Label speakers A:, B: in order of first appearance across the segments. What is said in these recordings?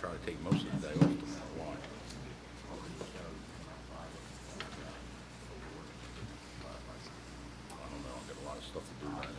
A: try to take most of the day off tomorrow. Why? I don't know. I've got a lot of stuff to do right now.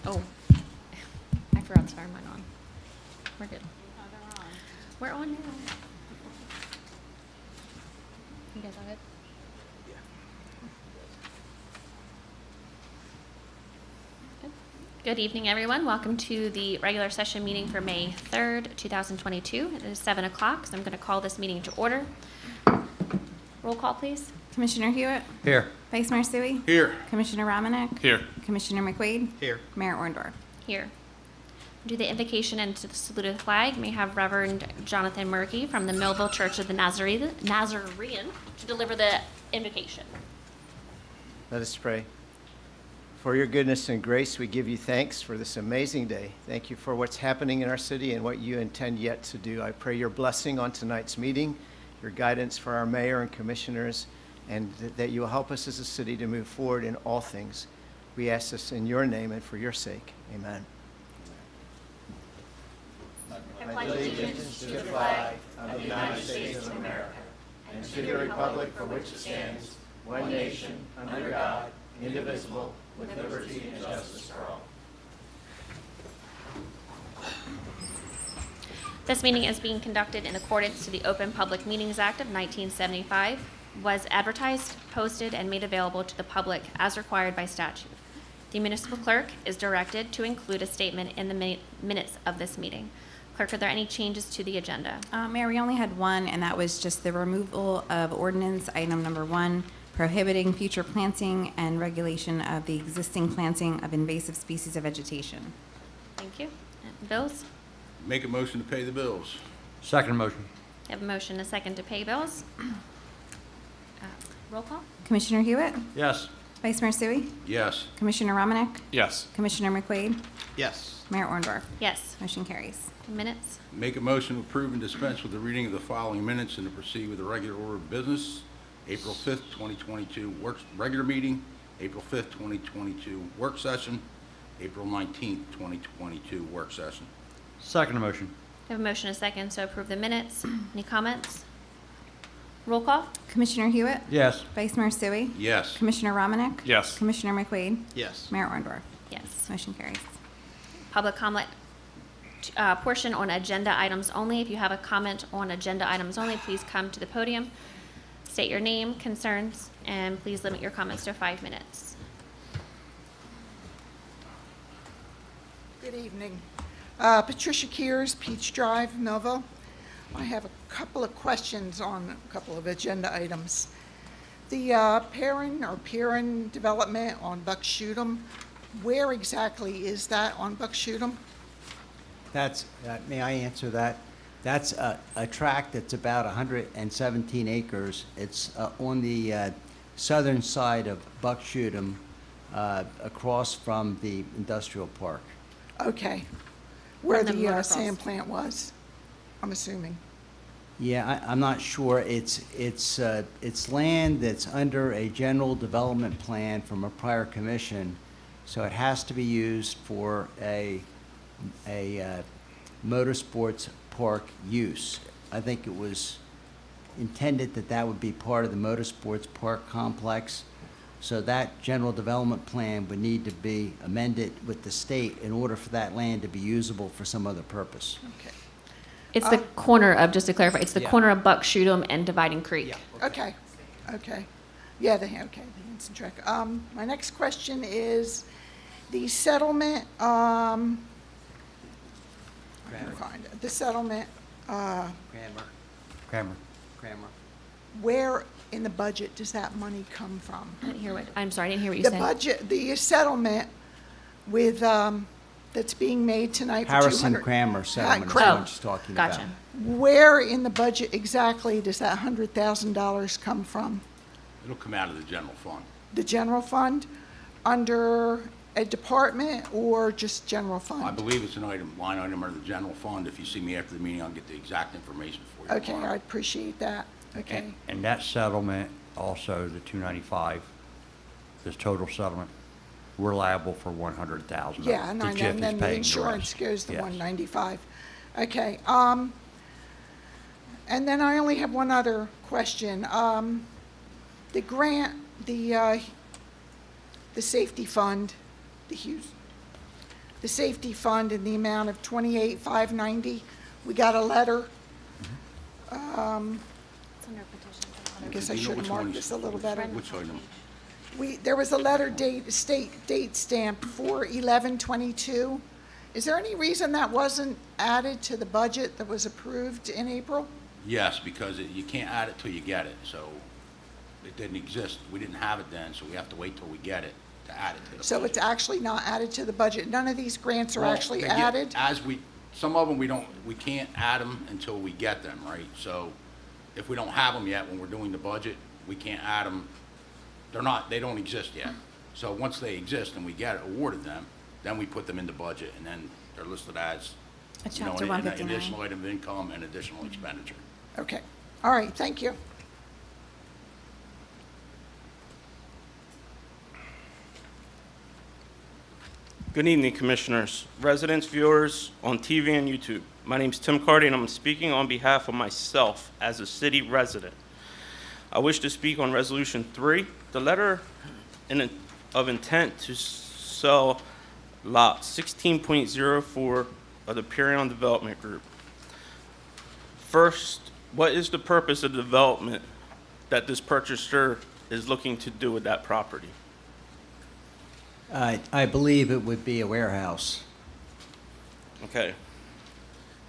B: Oh, I forgot to turn mine on. We're good. We're on now. You guys on it? Good. Good evening, everyone. Welcome to the regular session meeting for May 3rd, 2022. It is 7 o'clock, so I'm going to call this meeting to order. Roll call, please.
C: Commissioner Hewitt?
D: Here.
C: Vice Mayor Suey?
A: Here.
C: Commissioner Romanek?
D: Here.
C: Commissioner McQuaid?
D: Here.
C: Mayor Orndorff?
B: Here. Do the invocation and to the salute of the flag. May have Reverend Jonathan Murky from the Millville Church of the Nazarene to deliver the invocation.
D: Let us pray. For your goodness and grace, we give you thanks for this amazing day. Thank you for what's happening in our city and what you intend yet to do. I pray your blessing on tonight's meeting, your guidance for our mayor and commissioners, and that you will help us as a city to move forward in all things. We ask this in your name and for your sake. Amen.
B: I pledge allegiance
D: to the flag of the United States of America and to the republic for which it stands, one nation, under God, indivisible, with liberty and justice for all.
B: This meeting is being conducted in accordance to the Open Public Meetings Act of 1975, was advertised, posted, and made available to the public as required by statute. The municipal clerk is directed to include a statement in the minutes of this meeting. Clerk, are there any changes to the agenda?
C: Mayor, we only had one, and that was just the removal of ordinance item number 1, prohibiting future planting and regulation of the existing planting of invasive species of vegetation.
B: Thank you. Bills?
A: Make a motion to pay the bills.
D: Second motion.
B: I have a motion, and a second to pay bills. Roll call?
C: Commissioner Hewitt?
D: Yes.
C: Vice Mayor Suey?
A: Yes.
C: Commissioner Romanek?
D: Yes.
C: Commissioner McQuaid?
D: Yes.
C: Mayor Orndorff?
B: Yes.
C: Motion carries.
B: Minutes?
A: Make a motion to approve and dispense with the reading of the following minutes and to proceed with the regular order of business. April 5th, 2022 regular meeting, April 5th, 2022 work session, April 19th, 2022 work session.
D: Second motion.
B: I have a motion, and a second to approve the minutes. Any comments? Roll call?
C: Commissioner Hewitt?
D: Yes.
C: Vice Mayor Suey?
A: Yes.
C: Commissioner Romanek?
D: Yes.
C: Commissioner McQuaid?
D: Yes.
C: Mayor Orndorff?
B: Yes.
C: Motion carries.
B: Public comment portion on agenda items only. If you have a comment on agenda items only, please come to the podium, state your name, concerns, and please limit your comments to 5 minutes.
E: Good evening. Patricia Kears, Peach Drive, Millville. I have a couple of questions on a couple of agenda items. The Perrin development on Buckshootum, where exactly is that on Buckshootum?
F: That's, may I answer that? That's a tract that's about 117 acres. It's on the southern side of Buckshootum, across from the industrial park.
E: Okay. Where
B: From the
E: the
B: motocross.
E: sand plant was, I'm assuming.
F: Yeah, I'm not sure. It's land that's under a general development plan from a prior commission, so it has to be used for a motorsports park use. I think it was intended that that would be part of the motorsports park complex. So that general development plan would need to be amended with the state in order for that land to be usable for some other purpose.
E: Okay.
B: It's the corner of, just to clarify, it's the
F: Yeah.
B: corner of Buckshootum and Dividing Creek.
E: Okay. Yeah, the Hanson track. My next question is the settlement, the settlement
F: Kramer.
E: Where in the budget does that money come from?
B: I didn't hear what, I'm sorry, I didn't hear what you
E: The
B: said.
E: budget, the settlement with, that's being made tonight for 200.
F: Harrison Kramer settlement is
E: Kramer.
F: what she's talking about.
B: Gotcha.
E: Where in the budget exactly does that $100,000 come from?
A: It'll come out of the general fund.
E: The general fund, under a department, or just general
A: I
E: fund?
A: believe it's line item under the general fund. If you see me after the meeting, I'll get the exact information for you.
E: Okay, I appreciate that. Okay.
G: And that settlement, also the 295, this total settlement, we're liable for 100,000.
E: Yeah, and
G: The JIF is
E: then the
G: paying
E: insurance
G: rest.
E: goes to
G: Yes.
E: 195. Okay, and then I only have one other question. The grant, the safety fund, the safety fund in the amount of $28,590, we got a letter.
B: It's under petitions and
E: I
B: letters.
E: guess I
A: Do you know
E: should have
A: which one
E: marked
A: is-
E: this a little better.
A: Which item?
E: There was a letter date stamp for 11/22. Is there any reason that wasn't added to the budget that was approved in April?
A: Yes, because you can't add it till you get it, so it didn't exist. We didn't have it then, so we have to wait till we get it to add it to the budget.
E: So it's actually not added to the budget? None of these grants are
A: Well,
E: actually
A: they get-
E: added?
A: Some of them we can't add them until we get them, right? So if we don't have them yet when we're doing the budget, we can't add them. They don't exist yet. So once they exist and we awarded them, then we put them in the budget, and then they're listed as,
C: At
A: you know,
C: chapter
A: an
C: 159.
A: additional item of income and additional expenditure.
E: Okay, all right, thank you.
H: Good evening, Commissioners, residents, viewers on TV and YouTube. My name is Tim Cardy, and I'm speaking on behalf of myself as a city resident. I wish to speak on Resolution 3, the letter of intent to sell Lot 16.04 of the Perion Development Group. First, what is the purpose of the development that this purchaser is looking to do with that property?
F: I believe it would be a warehouse.
H: Okay.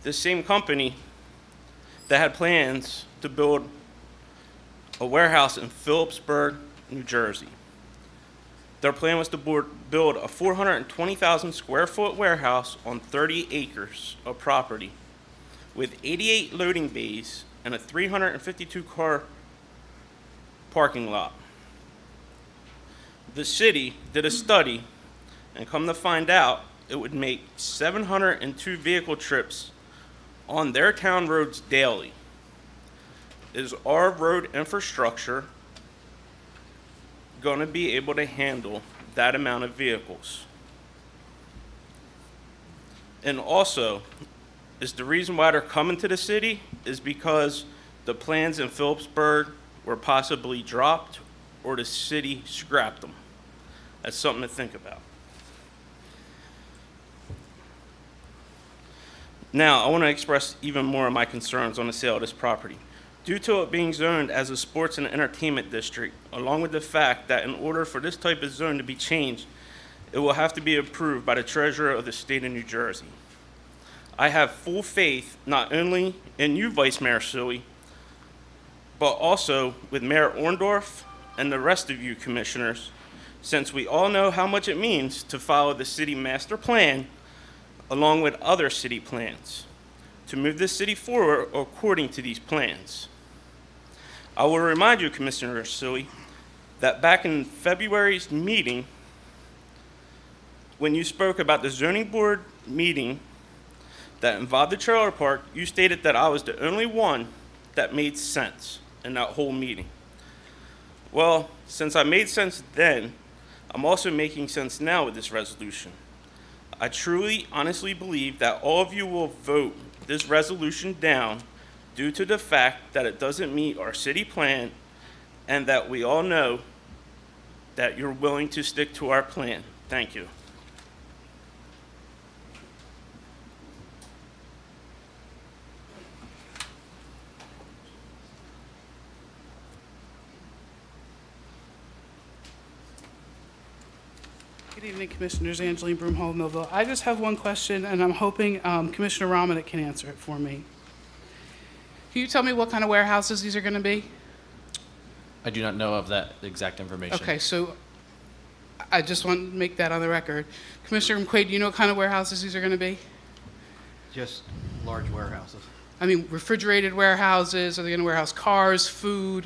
H: This same company that had plans to build a warehouse in Phillipsburg, New Jersey. Their plan was to build a 420,000 square foot warehouse on 30 acres of property with 88 loading bays and a 352 car parking lot. The city did a study, and come to find out, it would make 702 vehicle trips on their town roads daily. Is our road infrastructure going to be able to handle that amount of vehicles? And also, is the reason why they're coming to the city is because the plans in Phillipsburg were possibly dropped or the city scrapped them? That's something to think about. Now, I want to express even more of my concerns on the sale of this property. Due to it being zoned as a sports and entertainment district, along with the fact that in order for this type of zone to be changed, it will have to be approved by the treasurer of the state of New Jersey. I have full faith not only in you, Vice Mayor Suey, but also with Mayor Orndorff and the rest of you commissioners, since we all know how much it means to follow the city master plan along with other city plans to move the city forward according to these plans. I will remind you, Commissioner Suey, that back in February's meeting, when you spoke about the zoning board meeting that involved the trailer park, you stated that I was the only one that made sense in that whole meeting. Well, since I made sense then, I'm also making sense now with this resolution. I truly, honestly believe that all of you will vote this resolution down due to the fact that it doesn't meet our city plan and that we all know that you're willing to stick to our plan. Thank you.
I: Good evening, Commissioners. Angeline Broomhall, Millville. I just have one question, and I'm hoping Commissioner Romanek can answer it for me. Can you tell me what kind of warehouses these are going to be?
J: I do not know of that exact information.
I: Okay, so I just want to make that on the record. Commissioner McQuaid, do you know what kind of warehouses these are going to be?
D: Just large warehouses.
I: I mean, refrigerated warehouses, are they going to warehouse cars, food,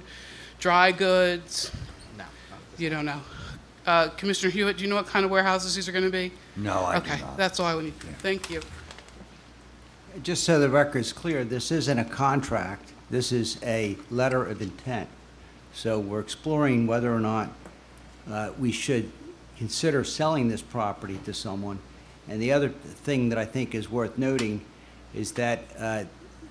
I: dry goods?
D: No.
I: You don't know. Commissioner Hewitt, do you know what kind of warehouses these are going to be?
G: No, I do
I: Okay,
G: not.
I: that's all I would need. Thank you.
F: Just so the record's clear, this isn't a contract. This is a letter of intent. So we're exploring whether or not we should consider selling this property to someone. And the other thing that I think is worth noting is that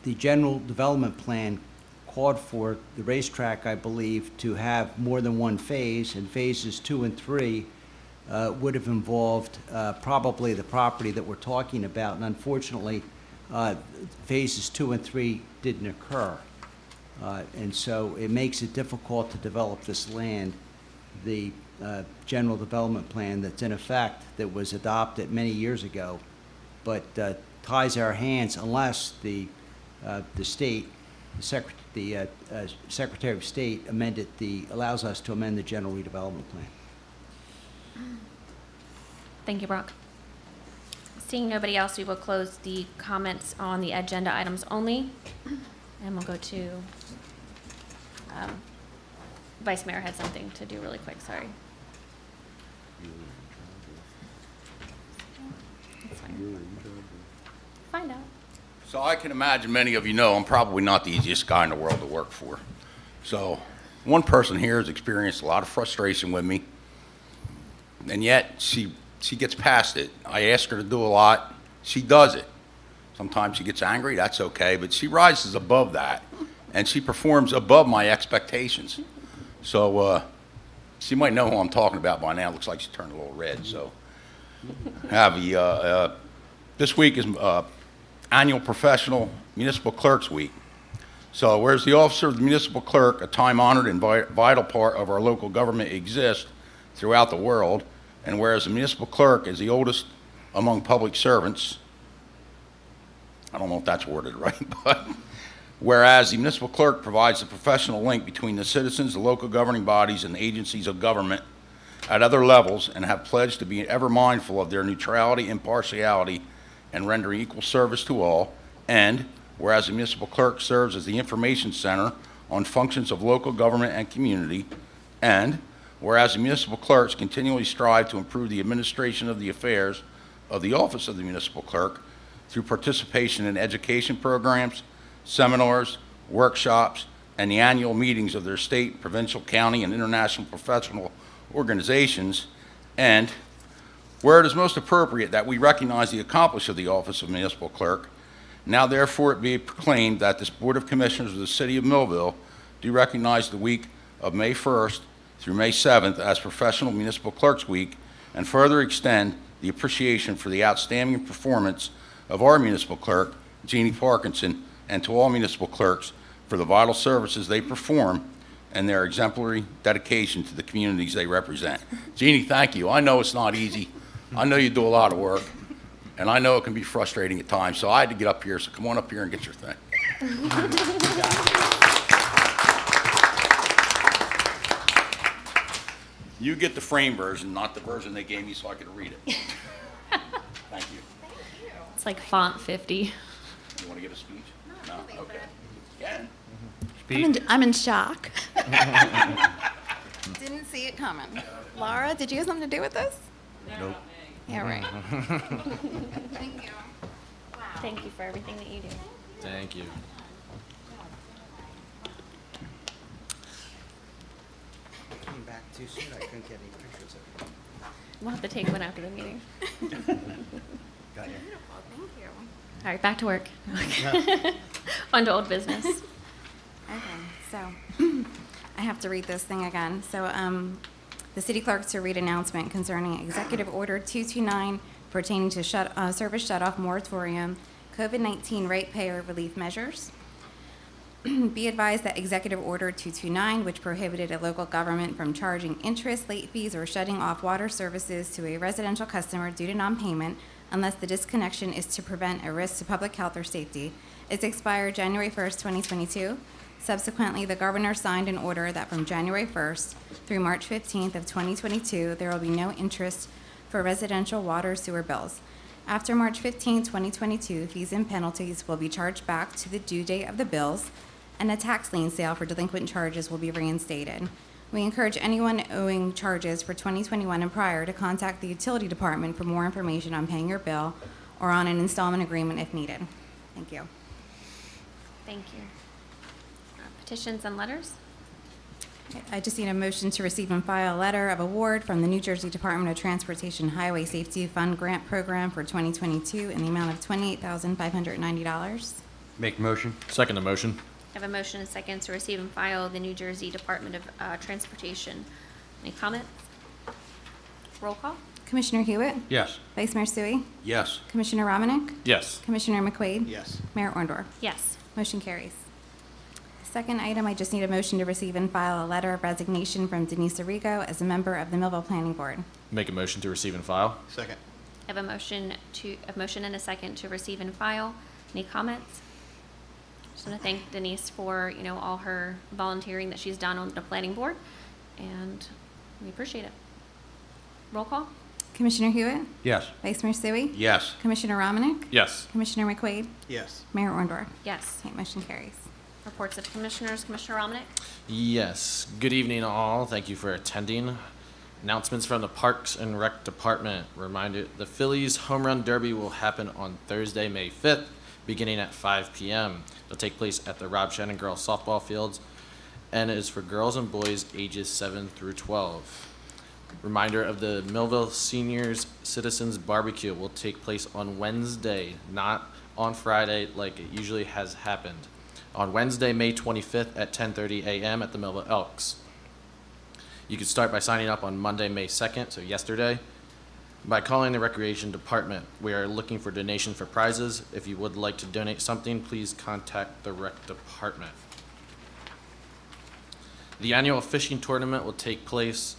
F: the general development plan called for the racetrack, I believe, to have more than one phase, and phases 2 and 3 would have involved probably the property that we're talking about. And unfortunately, phases 2 and 3 didn't occur. And so it makes it difficult to develop this land. The general development plan that's in effect, that was adopted many years ago, but ties our hands unless the state, the Secretary of State allows us to amend the general redevelopment plan.
B: Thank you, Brock. Seeing nobody else, we will close the comments on the agenda items only. And we'll go to, Vice Mayor had something to do really quick, sorry. That's fine. Find out.
A: So I can imagine many of you know I'm probably not the easiest guy in the world to work for. So one person here has experienced a lot of frustration with me, and yet she gets past it. I ask her to do a lot. She does it. Sometimes she gets angry. That's okay. But she rises above that, and she performs above my expectations. So she might know who I'm talking about by now. Looks like she turned a little red. So this week is annual professional municipal clerks week. So whereas the office of the municipal clerk, a time-honored and vital part of our local government, exists throughout the world, and whereas the municipal clerk is the oldest among public servants, I don't know if that's worded right, but whereas the municipal clerk provides the professional link between the citizens, the local governing bodies, and the agencies of government at other levels, and have pledged to be ever mindful of their neutrality, impartiality, and rendering equal service to all, and whereas the municipal clerk serves as the information center on functions of local government and community, and whereas the municipal clerks continually strive to improve the administration of the affairs of the office of the municipal clerk through participation in education programs, seminars, workshops, and the annual meetings of their state, provincial, county, and international professional organizations, and where it is most appropriate that we recognize the accomplishments of the office of municipal clerk, now therefore it be proclaimed that this Board of Commissioners of the City of Millville do recognize the week of May 1st through May 7th as Professional Municipal Clerks Week, and further extend the appreciation for the outstanding performance of our municipal clerk, Jeannie Parkinson, and to all municipal clerks for the vital services they perform and their exemplary dedication to the communities they represent. Jeannie, thank you. I know it's not easy. I know you do a lot of work, and I know it can be frustrating at times, so I had to get up here, so come on up here and get your thing. You get the frame version, not the version they gave me so I could read it. Thank you.
B: It's like font 50.
A: You want to give a speech? No? Okay. Yeah.
C: I'm in shock. Didn't see it coming. Laura, did you have something to do with this?
G: Nope.
C: Yeah, right. Thank you.
B: Thank you for everything that you do.
J: Thank you.
F: Came back too soon. I couldn't get any pictures of it.
B: We'll have to take one after the meeting.
F: Got you.
C: Thank you.
B: All right, back to work. On to old business.
C: Okay, so I have to read this thing again. So the city clerk to read announcement concerning Executive Order 229 pertaining to service shutoff moratorium, COVID-19 ratepayer relief measures. Be advised that Executive Order 229, which prohibited a local government from charging interest, late fees, or shutting off water services to a residential customer due to non-payment unless the disconnection is to prevent a risk to public health or safety, Its expired January 1st, 2022. Subsequently, the governor signed an order that from January 1st through March 15th of 2022, there will be no interest for residential water sewer bills. After March 15, 2022, fees and penalties will be charged back to the due date of the bills, and a tax lien sale for delinquent charges will be reinstated. We encourage anyone owing charges for 2021 and prior to contact the utility department for more information on paying your bill or on an installment agreement if needed. Thank you.
B: Thank you. Petitions and letters?
C: I just need a motion to receive and file a letter of award from the New Jersey Department of Transportation Highway Safety Fund Grant Program for 2022 in the amount of $28,590.
G: Make motion?
J: Second the motion.
B: I have a motion and a second to receive and file the New Jersey Department of Transportation. Any comments? Roll call?
C: Commissioner Hewitt?
G: Yes.
C: Vice Mayor Sui?
A: Yes.
C: Commissioner Romanek?
J: Yes.
C: Commissioner McQuaid?
D: Yes.
C: Mayor Orndorff?
B: Yes.
C: Motion carries. Second item, I just need a motion to receive and file a letter of resignation from Denise Arrigo as a member of the Millville Planning Board.
J: Make a motion to receive and file.
D: Second.
B: I have a motion and a second to receive and file. Any comments? Just want to thank Denise for, all her volunteering that she's done on the planning board, and we appreciate it. Roll call?
C: Commissioner Hewitt?
G: Yes.
C: Vice Mayor Sui?
A: Yes.
C: Commissioner Romanek?
J: Yes.
C: Commissioner McQuaid?
D: Yes.
C: Mayor Orndorff?
B: Yes.
C: Okay, motion carries.
B: Reports of commissioners. Commissioner Romanek?
J: Yes. Good evening, all. Thank you for attending. Announcements from the Parks and Rec Department. Reminder, the Phillies Home Run Derby will happen on Thursday, May 5th, beginning at 5 p.m. It'll take place at the Rob Shannon Girls Softball Fields and is for girls and boys ages 7 through 12. Reminder of the Millville Seniors Citizens Barbecue will take place on Wednesday, not on Friday like it usually has happened. On Wednesday, May 25th at 10:30 a.m. at the Millville Elks. You can start by signing up on Monday, May 2nd, so yesterday, by calling the Recreation Department. We are looking for donations for prizes. If you would like to donate something, please contact the Rec Department. The annual fishing tournament will take place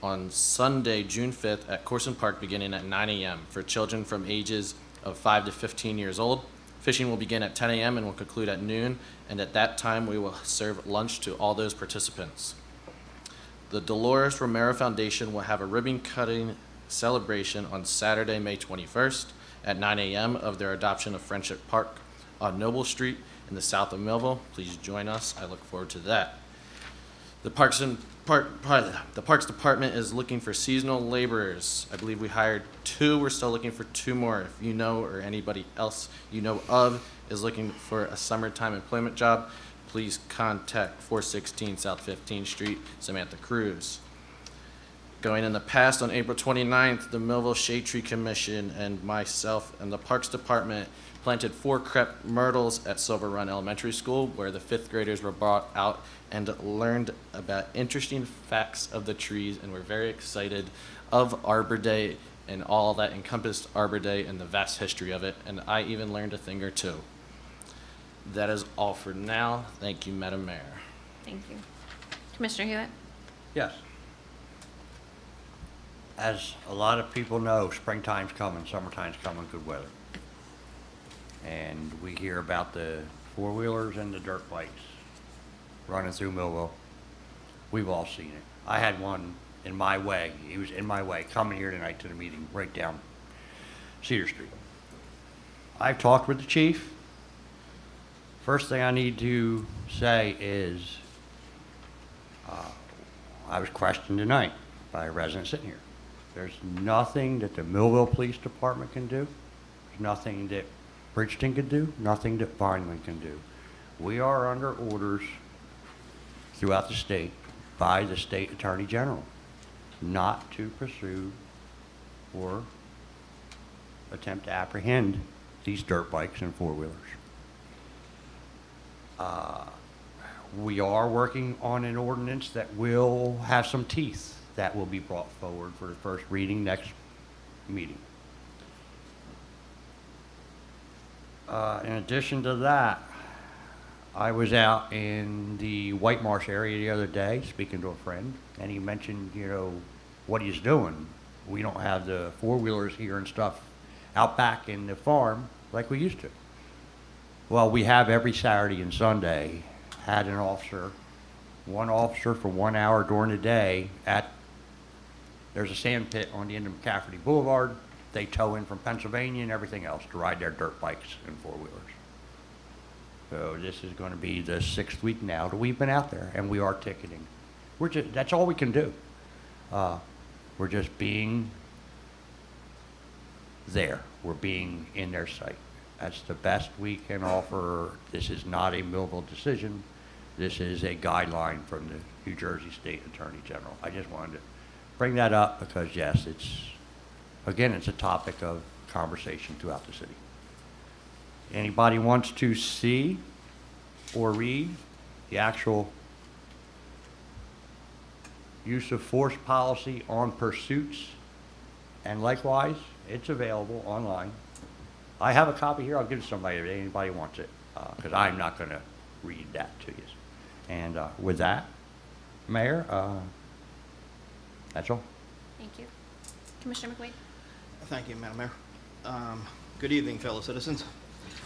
J: on Sunday, June 5th at Corson Park beginning at 9 a.m. for children from ages of 5 to 15 years old. Fishing will begin at 10 a.m. and will conclude at noon, and at that time we will serve lunch to all those participants. The Dolores Romero Foundation will have a ribbon cutting celebration on Saturday, May 21st at 9 a.m. of their adoption of Friendship Park on Noble Street in the south of Millville. Please join us. I look forward to that. The Parks Department is looking for seasonal laborers. I believe we hired 2. We're still looking for 2 more. If you know or anybody else you know of is looking for a summertime employment job, please contact 416 South 15th Street, Samantha Cruz. Going in the past, on April 29th, the Millville Shade Tree Commission and myself and the Parks Department planted 4 crepe myrtles at Silver Run Elementary School, where the 5th graders were brought out and learned about interesting facts of the trees, and we're very excited of Arbor Day and all that encompassed Arbor Day and the vast history of it, and I even learned a thing or two. That is all for now. Thank you, Madam Mayor.
B: Thank you. Commissioner Hewitt?
G: Yes. As a lot of people know, springtime's coming, summertime's coming, good weather. And we hear about the four-wheelers and the dirt bikes running through Millville. We've all seen it. I had one in my way. He was in my way, coming here tonight to the meeting, right down Cedar Street. I've talked with the chief. First thing I need to say is, I was questioned tonight by a resident sitting here. There's nothing that the Millville Police Department can do. There's nothing that Bridgeton can do, nothing that Vineland can do. We are under orders throughout the state by the state attorney general not to pursue or attempt to apprehend these dirt bikes and four-wheelers. We are working on an ordinance that will have some teeth that will be brought forward for the first reading next meeting. In addition to that, I was out in the White Marsh area the other day speaking to a friend, and he mentioned, what he's doing. We don't have the four-wheelers here and stuff out back in the farm like we used to. Well, we have every Saturday and Sunday had an officer, one officer for 1 hour during the day there's a sand pit on the end of McCafferty Boulevard. They tow in from Pennsylvania and everything else to ride their dirt bikes and four-wheelers. So this is going to be the 6th week now that we've been out there, and we are ticketing. That's all we can do. We're just being there. We're being in their sight. That's the best we can offer. This is not a Millville decision. This is a guideline from the New Jersey State Attorney General. I just wanted to bring that up because, yes, it's a topic of conversation throughout the city. Anybody wants to see or read the actual use of force policy on pursuits, and likewise, it's available online. I have a copy here. I'll give it to somebody if anybody wants it, because I'm not going to read that to you. And with that, Mayor, that's all.
B: Thank you. Commissioner McQuaid?
K: Thank you, Madam Mayor. Good evening, fellow citizens.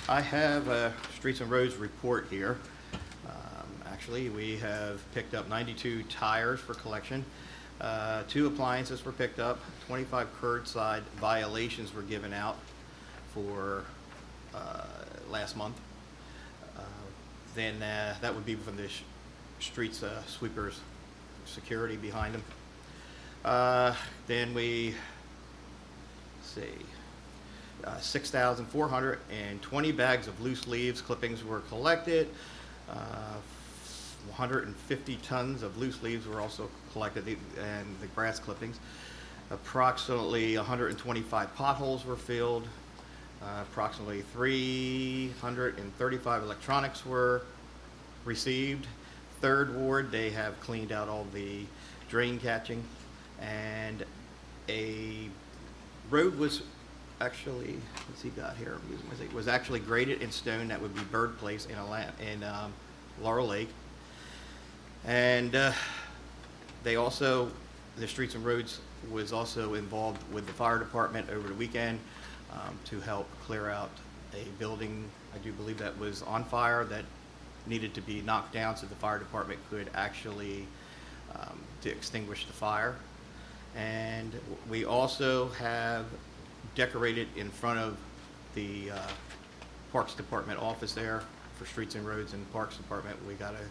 K: I have a Streets and Roads report here. Actually, we have picked up 92 tires for collection. 2 appliances were picked up. 25 curbside violations were given out for last month. Then that would be from the streets sweepers security behind them. Then we see 6,420 bags of loose leaves clippings were collected. 150 tons of loose leaves were also collected, and the grass clippings. Approximately 125 potholes were filled. Approximately 335 electronics were received. 3rd Ward, they have cleaned out all the drain catching, and a road was actually, what's he got here? Was actually graded in stone. That would be Bird Place in Laurel Lake. And they also, the Streets and Roads was also involved with the fire department over the weekend to help clear out a building, I do believe that was on fire, that needed to be knocked down so the fire department could actually to extinguish the fire. And we also have decorated in front of the Parks Department office there for Streets and Roads and Parks Department. We got a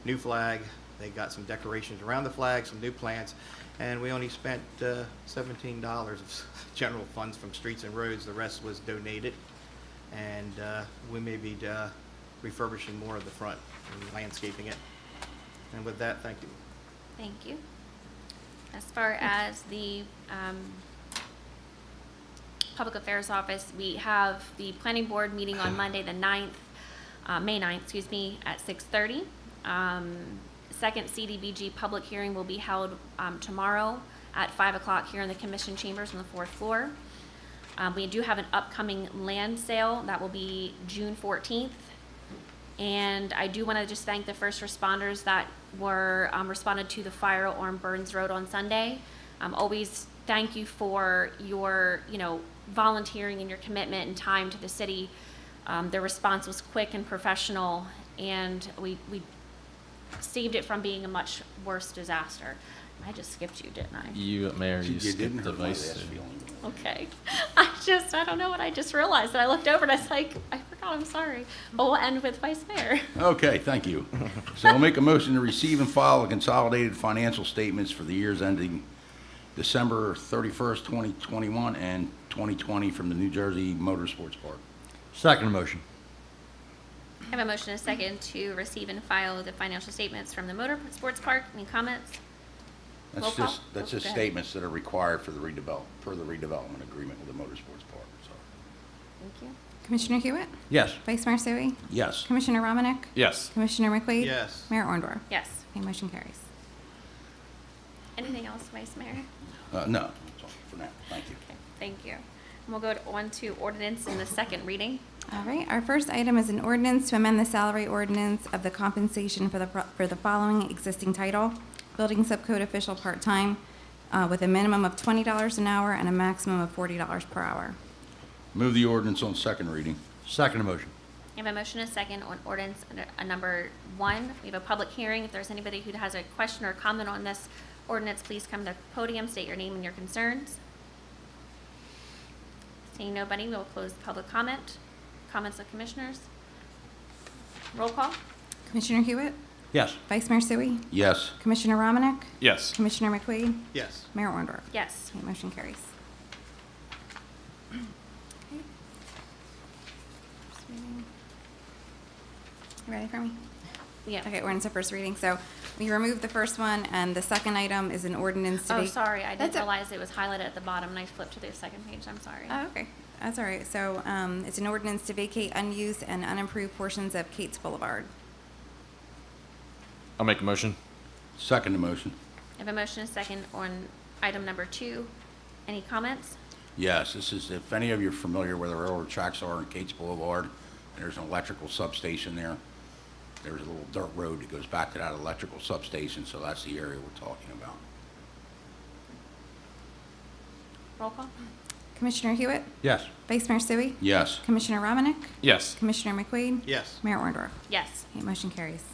K: new flag. They got some decorations around the flag, some new plants, and we only spent $17 of general funds from Streets and Roads. The rest was donated, and we may be refurbishing more of the front and landscaping it. And with that, thank you.
B: Thank you. As far as the Public Affairs Office, we have the Planning Board meeting on Monday, the 9th, May 9th, at 6:30. Second CDBG public hearing will be held tomorrow at 5 o'clock here in the Commission Chambers on the 4th floor. We do have an upcoming land sale that will be June 14th. And I do want to just thank the first responders that were responded to the fire on Burns Road on Sunday. Always thank you for your, volunteering and your commitment and time to the city. Their response was quick and professional, and we saved it from being a much worse disaster. I just skipped you, didn't I?
J: You, Mayor, you
A: didn't
J: skipped the
A: hurt my
J: vice.
A: last feeling.
B: Okay. I don't know what I just realized. And I looked over and I was like, I forgot, I'm sorry. But we'll end with Vice Mayor.
A: Okay, thank you. So I'll make a motion to receive and file the consolidated financial statements for the years ending December 31st, 2021 and 2020 from the New Jersey Motorsports Park.
G: Second motion.
B: I have a motion and a second to receive and file the financial statements from the Motor Sports Park. Any comments? Roll call?
A: That's just
B: Go ahead.
A: statements that are required for the redevelopment agreement with the Motorsports Park, so.
B: Thank you.
C: Commissioner Hewitt?
G: Yes.
C: Vice Mayor Sui?
A: Yes.
C: Commissioner Romanek?
J: Yes.
C: Commissioner McQuaid?
K: Yes.
C: Mayor Orndorff?
B: Yes.
C: Okay, motion carries.
B: Anything else, Vice Mayor?
A: No, that's all for now. Thank you.
B: Okay, thank you. And we'll go on to ordinance in the second reading.
C: All right, our first item is an ordinance to amend the salary ordinance of the compensation for the following existing title: Building Subcode Official Part-Time, with a minimum of $20 an hour and a maximum of $40 per hour.
A: Move the ordinance on second reading.
G: Second motion.
B: I have a motion and a second on ordinance number 1. We have a public hearing. If there's anybody who has a question or comment on this ordinance, please come to the podium, state your name and your concerns. Seeing nobody, we will close the public comment. Comments of commissioners? Roll call?
C: Commissioner Hewitt?
G: Yes.
C: Vice Mayor Sui?
A: Yes.
C: Commissioner Romanek?
J: Yes.
C: Commissioner McQuaid?
K: Yes.
C: Mayor Orndorff?
B: Yes.
C: Okay, motion carries. Okay. First reading. You ready for me?
B: Yeah.
C: Okay, ordinance of first reading. So we removed the first one, and the second item is an ordinance to
B: Oh,
C: be.
B: sorry, I didn't
C: That's it.
B: realize it was highlighted at the bottom, and I flipped to the second page. I'm sorry.
C: Oh, okay. That's all right. So it's an ordinance to vacate unused and unimproved portions of Kate's Boulevard.
J: I'll make a motion.
A: Second the motion.
B: I have a motion and a second on item number 2. Any comments?
A: Yes, this is, if any of you are familiar where the railroad tracks are in Kate's Boulevard, there's an electrical substation there. There's a little dirt road that goes back to that electrical substation, so that's the area we're talking about.
B: Roll call?
C: Commissioner Hewitt?
G: Yes.
C: Vice Mayor Sui?
A: Yes.
C: Commissioner Romanek?
J: Yes.
C: Commissioner McQuaid?
K: Yes.
C: Mayor Orndorff?
B: Yes.
C: Okay, motion carries.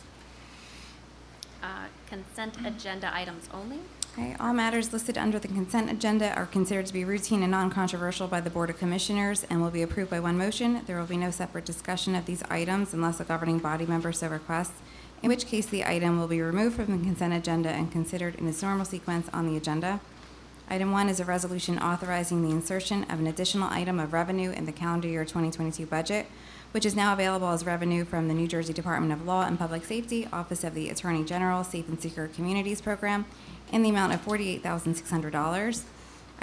B: Consent agenda items only.
C: Okay, all matters listed under the consent agenda are considered to be routine and non-controversial by the Board of Commissioners and will be approved by one motion. There will be no separate discussion of these items unless a governing body member so requests, in which case the item will be removed from the consent agenda and considered in its normal sequence on the agenda. Item 1 is a resolution authorizing the insertion of an additional item of revenue in the calendar year 2022 budget, which is now available as revenue from the New Jersey Department of Law and Public Safety, Office of the Attorney General, Safe and Secure Communities Program, in the amount of $48,600.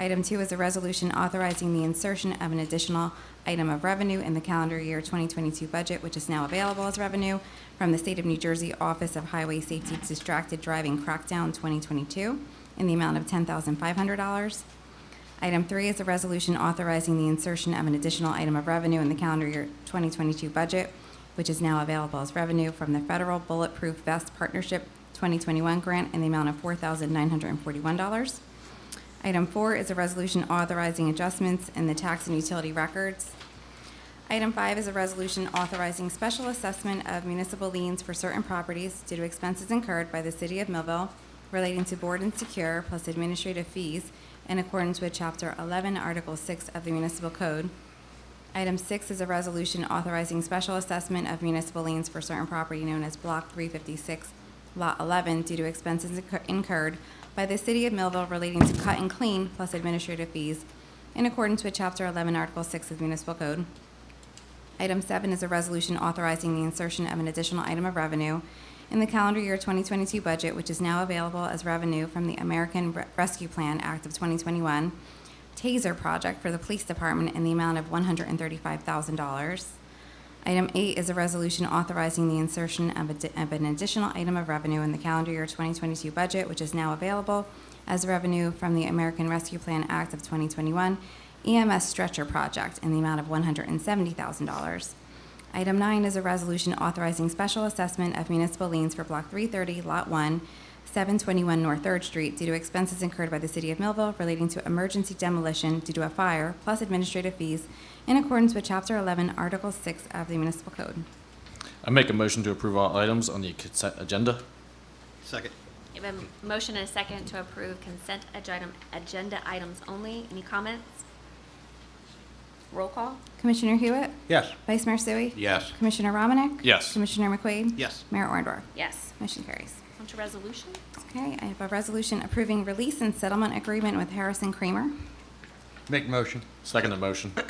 C: Item 2 is a resolution authorizing the insertion of an additional item of revenue in the calendar year 2022 budget, which is now available as revenue from the State of New Jersey Office of Highway Safety Distracted Driving Crackdown 2022, in the amount of $10,500. Item 3 is a resolution authorizing the insertion of an additional item of revenue in the calendar year 2022 budget, which is now available as revenue from the Federal Bulletproof Vest Partnership 2021 grant in the amount of $4,941. Item 4 is a resolution authorizing adjustments in the tax and utility records. Item 5 is a resolution authorizing special assessment of municipal liens for certain properties due to expenses incurred by the City of Millville relating to board and secure plus administrative fees in accordance with Chapter 11, Article 6 of the Municipal Code. Item 6 is a resolution authorizing special assessment of municipal liens for certain property known as Block 356, Lot 11, due to expenses incurred by the City of Millville relating to cut and clean plus administrative fees in accordance with Chapter 11, Article 6 of the Municipal Code. Item 7 is a resolution authorizing the insertion of an additional item of revenue in the calendar year 2022 budget, which is now available as revenue from the American Rescue Plan Act of 2021 TASER project for the Police Department in the amount of $135,000. Item 8 is a resolution authorizing the insertion of an additional item of revenue in the calendar year 2022 budget, which is now available as revenue from the American Rescue Plan Act of 2021 EMS stretcher project in the amount of $170,000. Item 9 is a resolution authorizing special assessment of municipal liens for Block 330, Lot 1, 721 North 3rd Street due to expenses incurred by the City of Millville relating to emergency demolition due to a fire, plus administrative fees, in accordance with Chapter 11, Article 6 of the Municipal Code.
J: I make a motion to approve all items on the consent agenda.
K: Second.
B: We have a motion and a second to approve consent agenda items only. Any comments? Roll call?
C: Commissioner Hewitt?
G: Yes.
C: Vice Mayor Sui?
A: Yes.
C: Commissioner Romanek?
J: Yes.
C: Commissioner McQuaid?
K: Yes.
C: Mayor Orndorff?
B: Yes.
C: Motion carries.
B: On to resolution.
C: Okay, I have a resolution approving release and settlement agreement with Harrison Kramer.
G: Make motion.
J: Second the motion.
B: I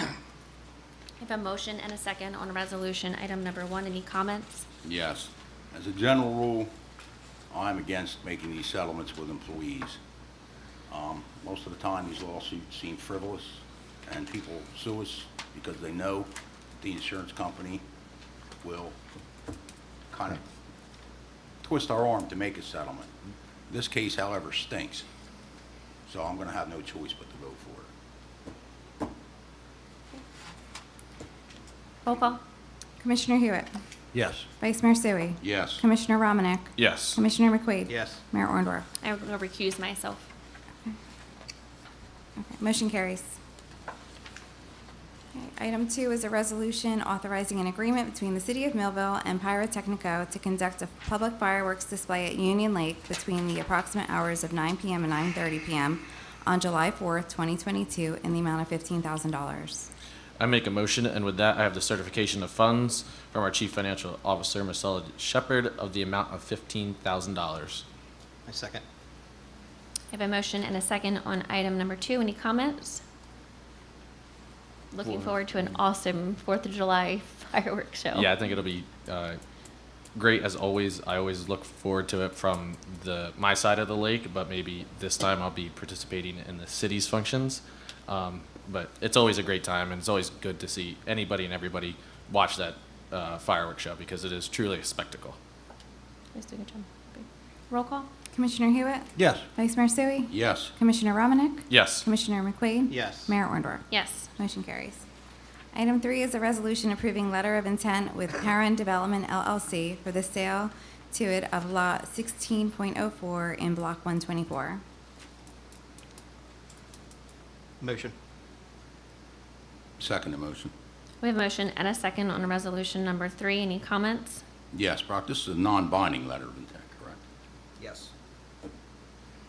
B: have a motion and a second on resolution item number 1. Any comments?
A: Yes. As a general rule, I'm against making these settlements with employees. Most of the time, these lawsuits seem frivolous, and people sue us because they know the insurance company will kind of twist our arm to make a settlement. This case, however, stinks, so I'm going to have no choice but to vote for it.
B: Roll call?
C: Commissioner Hewitt?
G: Yes.
C: Vice Mayor Sui?
A: Yes.
C: Commissioner Romanek?
J: Yes.
C: Commissioner McQuaid?
K: Yes.
C: Mayor Orndorff?
B: I'm going to recuse myself.
C: Okay, motion carries. Okay, item 2 is a resolution authorizing an agreement between the City of Millville and Pyrotechnico to conduct a public fireworks display at Union Lake between the approximate hours of 9 p.m. and 9:30 p.m. on July 4th, 2022, in the amount of $15,000.
J: I make a motion, and with that, I have the certification of funds from our Chief Financial Officer, Marcella Shepard, of the amount of $15,000.
K: I second.
B: I have a motion and a second on item number 2. Any comments? Looking forward to an awesome 4th of July fireworks show.
J: Yeah, I think it'll be great as always. I always look forward to it from my side of the lake, but maybe this time I'll be participating in the city's functions. But it's always a great time, and it's always good to see anybody and everybody watch that fireworks show because it is truly a spectacle.
B: Guys do a good job. Roll call?
C: Commissioner Hewitt?
F: Yes.
C: Vice Mayor Sui?
A: Yes.
C: Commissioner Romanek?
J: Yes.
C: Commissioner McQuaid?
K: Yes.
C: Mayor Orndorff?
B: Yes.
C: Motion carries. Item 3 is a resolution approving letter of intent with Perrin Development LLC for the sale to it of Lot 16.04 in Block 124.
K: Motion.
A: Second the motion.
B: We have a motion and a second on resolution number 3. Any comments?
A: Yes, Brock, this is a non-binding letter of intent, correct?
K: Yes.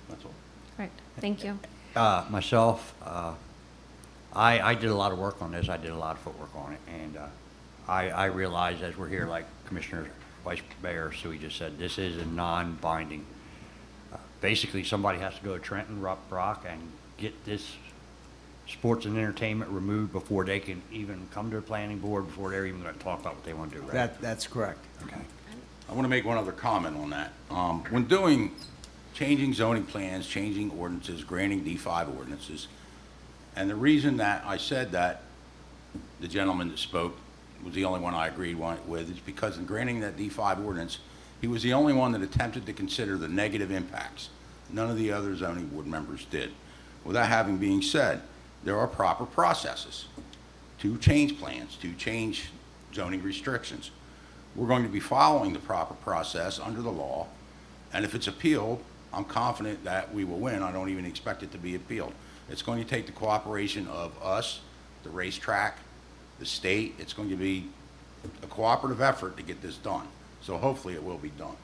A: That's all.
B: Correct. Thank you.
G: Myself, I did a lot of work on this. I did a lot of footwork on it, and I realize as we're here, like Commissioner Vice Mayor Sui just said, this is a non-binding. Basically, somebody has to go to Trenton, Brock, and get this sports and entertainment removed before they can even come to the planning board, before they're even going to talk about what they want to do, right?
F: That's correct.
A: Okay. I want to make one other comment on that. When changing zoning plans, changing ordinances, granting D5 ordinances, and the reason that I said that, the gentleman that spoke was the only one I agreed with, is because in granting that D5 ordinance, he was the only one that attempted to consider the negative impacts. None of the other zoning board members did. With that having been said, there are proper processes to change plans, to change zoning restrictions. We're going to be following the proper process under the law, and if it's appealed, I'm confident that we will win. I don't even expect it to be appealed. It's going to take the cooperation of us, the racetrack, the state. It's going to be a cooperative effort to get this done. So hopefully it will be done.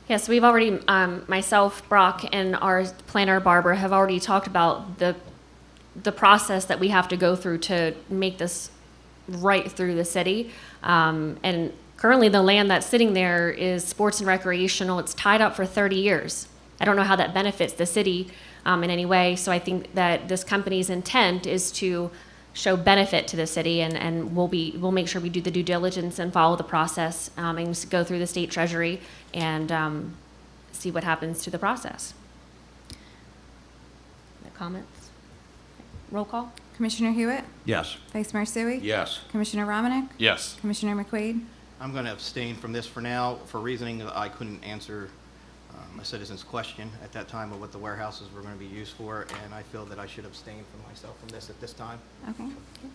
B: Yes, we've already, myself, Brock, and our planner, Barbara, have already talked about the process that we have to go through to make this right through the city. And currently the land that's sitting there is sports and recreational. It's tied up for 30 years. I don't know how that benefits the city in any way. So I think that this company's intent is to show benefit to the city, and we'll make sure we do the due diligence and follow the process and go through the state treasury and see what happens to the process. The comments? Roll call?
C: Commissioner Hewitt?
G: Yes.
C: Vice Mayor Sui?
A: Yes.
C: Commissioner Romanek?
J: Yes.
C: Commissioner McQuaid?
K: I'm going to abstain from this for now for reasoning that I couldn't answer a citizen's question at that time of what the warehouses were going to be used for, and I feel that I should abstain from myself from this at this time.
C: Okay.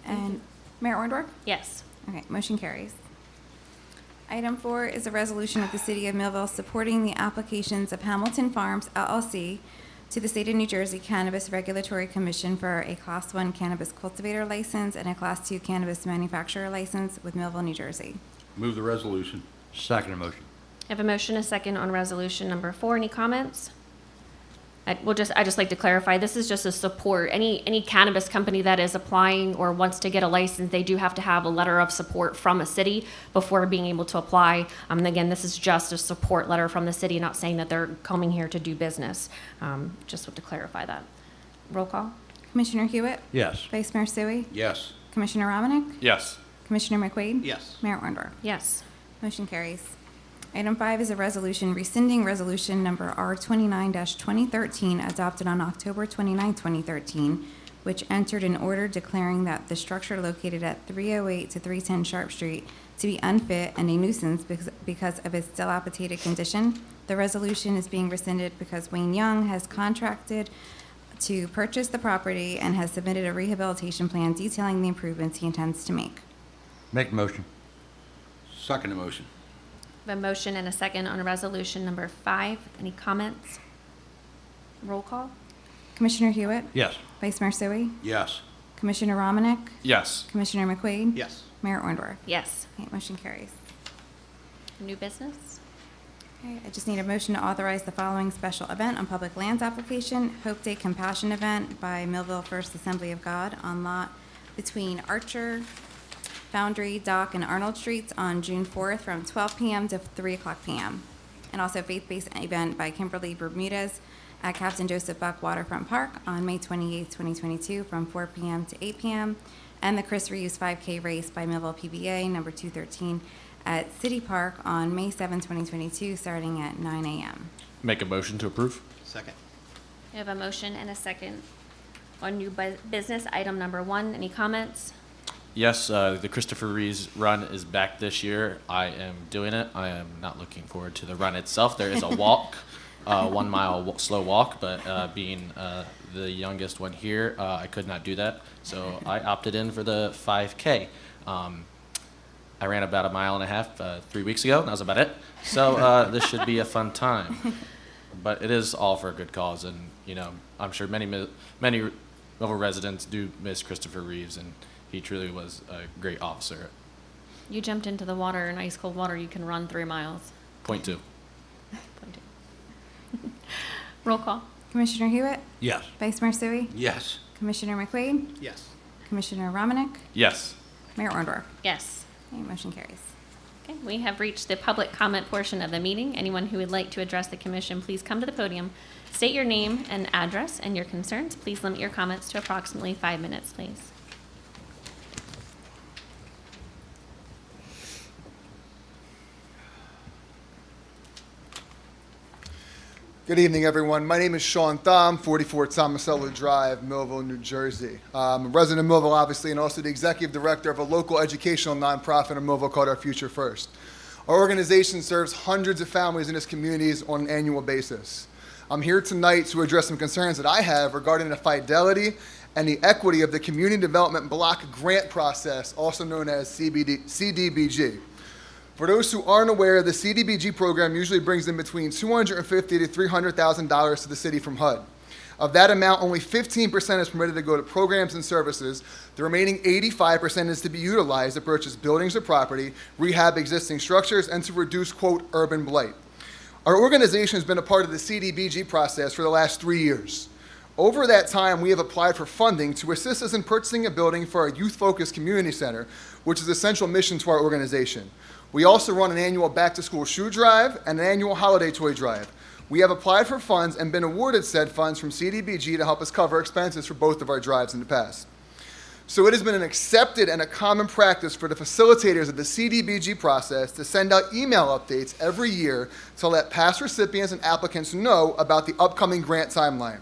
C: And Mayor Orndorff?
B: Yes.
C: Okay, motion carries. Item 4 is a resolution of the City of Millville supporting the applications of Hamilton Farms LLC to the State of New Jersey Cannabis Regulatory Commission for a Class 1 cannabis cultivator license and a Class 2 cannabis manufacturer license with Millville, New Jersey.
A: Move the resolution.
G: Second motion.
B: I have a motion, a second on resolution number 4. Any comments? I just like to clarify, this is just a support. Any cannabis company that is applying or wants to get a license, they do have to have a letter of support from a city before being able to apply. And again, this is just a support letter from the city, not saying that they're coming here to do business. Just want to clarify that. Roll call?
C: Commissioner Hewitt?
G: Yes.
C: Vice Mayor Sui?
A: Yes.
C: Commissioner Romanek?
J: Yes.
C: Commissioner McQuaid?
K: Yes.
C: Mayor Orndorff?
B: Yes.
C: Motion carries. Item 5 is a resolution rescinding resolution number R29-2013 adopted on October 29, 2013, which entered an order declaring that the structure located at 308 to 310 Sharp Street to be unfit and a nuisance because of its dilapidated condition. The resolution is being rescinded because Wayne Young has contracted to purchase the property and has submitted a rehabilitation plan detailing the improvements he intends to make.
G: Make the motion.
A: Second the motion.
B: We have a motion and a second on resolution number 5. Any comments? Roll call?
C: Commissioner Hewitt?
G: Yes.
C: Vice Mayor Sui?
A: Yes.
C: Commissioner Romanek?
J: Yes.
C: Commissioner McQuaid?
K: Yes.
C: Mayor Orndorff?
B: Yes.
C: Okay, motion carries.
B: New business?
C: Okay, I just need a motion to authorize the following special event on public lands application, Hope Day Compassion Event by Millville First Assembly of God on lot between Archer, Foundry, Dock, and Arnold Streets on June 4th from 12 p.m. to 3 o'clock p.m. And also faith-based event by Kimberly Bermudez at Captain Joseph Buck Waterfront Park on May 28th, 2022 from 4 p.m. to 8 p.m. And the Chris Reeves 5K race by Millville PBA number 213 at City Park on May 7, 2022, starting at 9 a.m.
J: Make a motion to approve?
K: Second.
B: We have a motion and a second on new business item number 1. Any comments?
J: Yes, the Christopher Reeves Run is back this year. I am doing it. I am not looking forward to the run itself. There is a walk, 1 mile slow walk, but being the youngest one here, I could not do that. So I opted in for the 5K. I ran about 1.5 miles 3 weeks ago, and that was about it. So this should be a fun time. But it is all for a good cause, and you know, I'm sure many Millville residents do miss Christopher Reeves, and he truly was a great officer.
B: You jumped into the water in ice cold water. You can run 3 miles.
J: Point 2.
B: Roll call.
C: Commissioner Hewitt?
A: Yes.
C: Vice Mayor Sui?
A: Yes.
C: Commissioner McQuaid?
K: Yes.
C: Commissioner Romanek?
J: Yes.
C: Mayor Orndorff?
B: Yes.
C: Okay, motion carries.
B: Okay, we have reached the public comment portion of the meeting. Anyone who would like to address the commission, please come to the podium. State your name and address and your concerns. Please limit your comments to approximately 5 minutes, please.
L: Good evening, everyone. My name is Sean Thom, 44 Tomasello Drive, Millville, New Jersey. I'm a resident of Millville, obviously, and also the executive director of a local educational nonprofit in Millville called Our Future First. Our organization serves hundreds of families in its communities on an annual basis. I'm here tonight to address some concerns that I have regarding the fidelity and the equity of the Community Development Block Grant process, also known as CDBG. For those who aren't aware, the CDBG program usually brings in between $250,000 to $300,000 to the city from HUD. Of that amount, only 15% is permitted to go to programs and services. The remaining 85% is to be utilized to purchase buildings or property, rehab existing structures, and to reduce, quote, urban blight. Our organization has been a part of the CDBG process for the last 3 years. Over that time, we have applied for funding to assist us in purchasing a building for our youth-focused community center, which is a central mission to our organization. We also run an annual back-to-school shoe drive and an annual holiday toy drive. We have applied for funds and been awarded said funds from CDBG to help us cover expenses for both of our drives in the past. So it has been an accepted and a common practice for the facilitators of the CDBG process to send out email updates every year to let past recipients and applicants know about the upcoming grant timeline.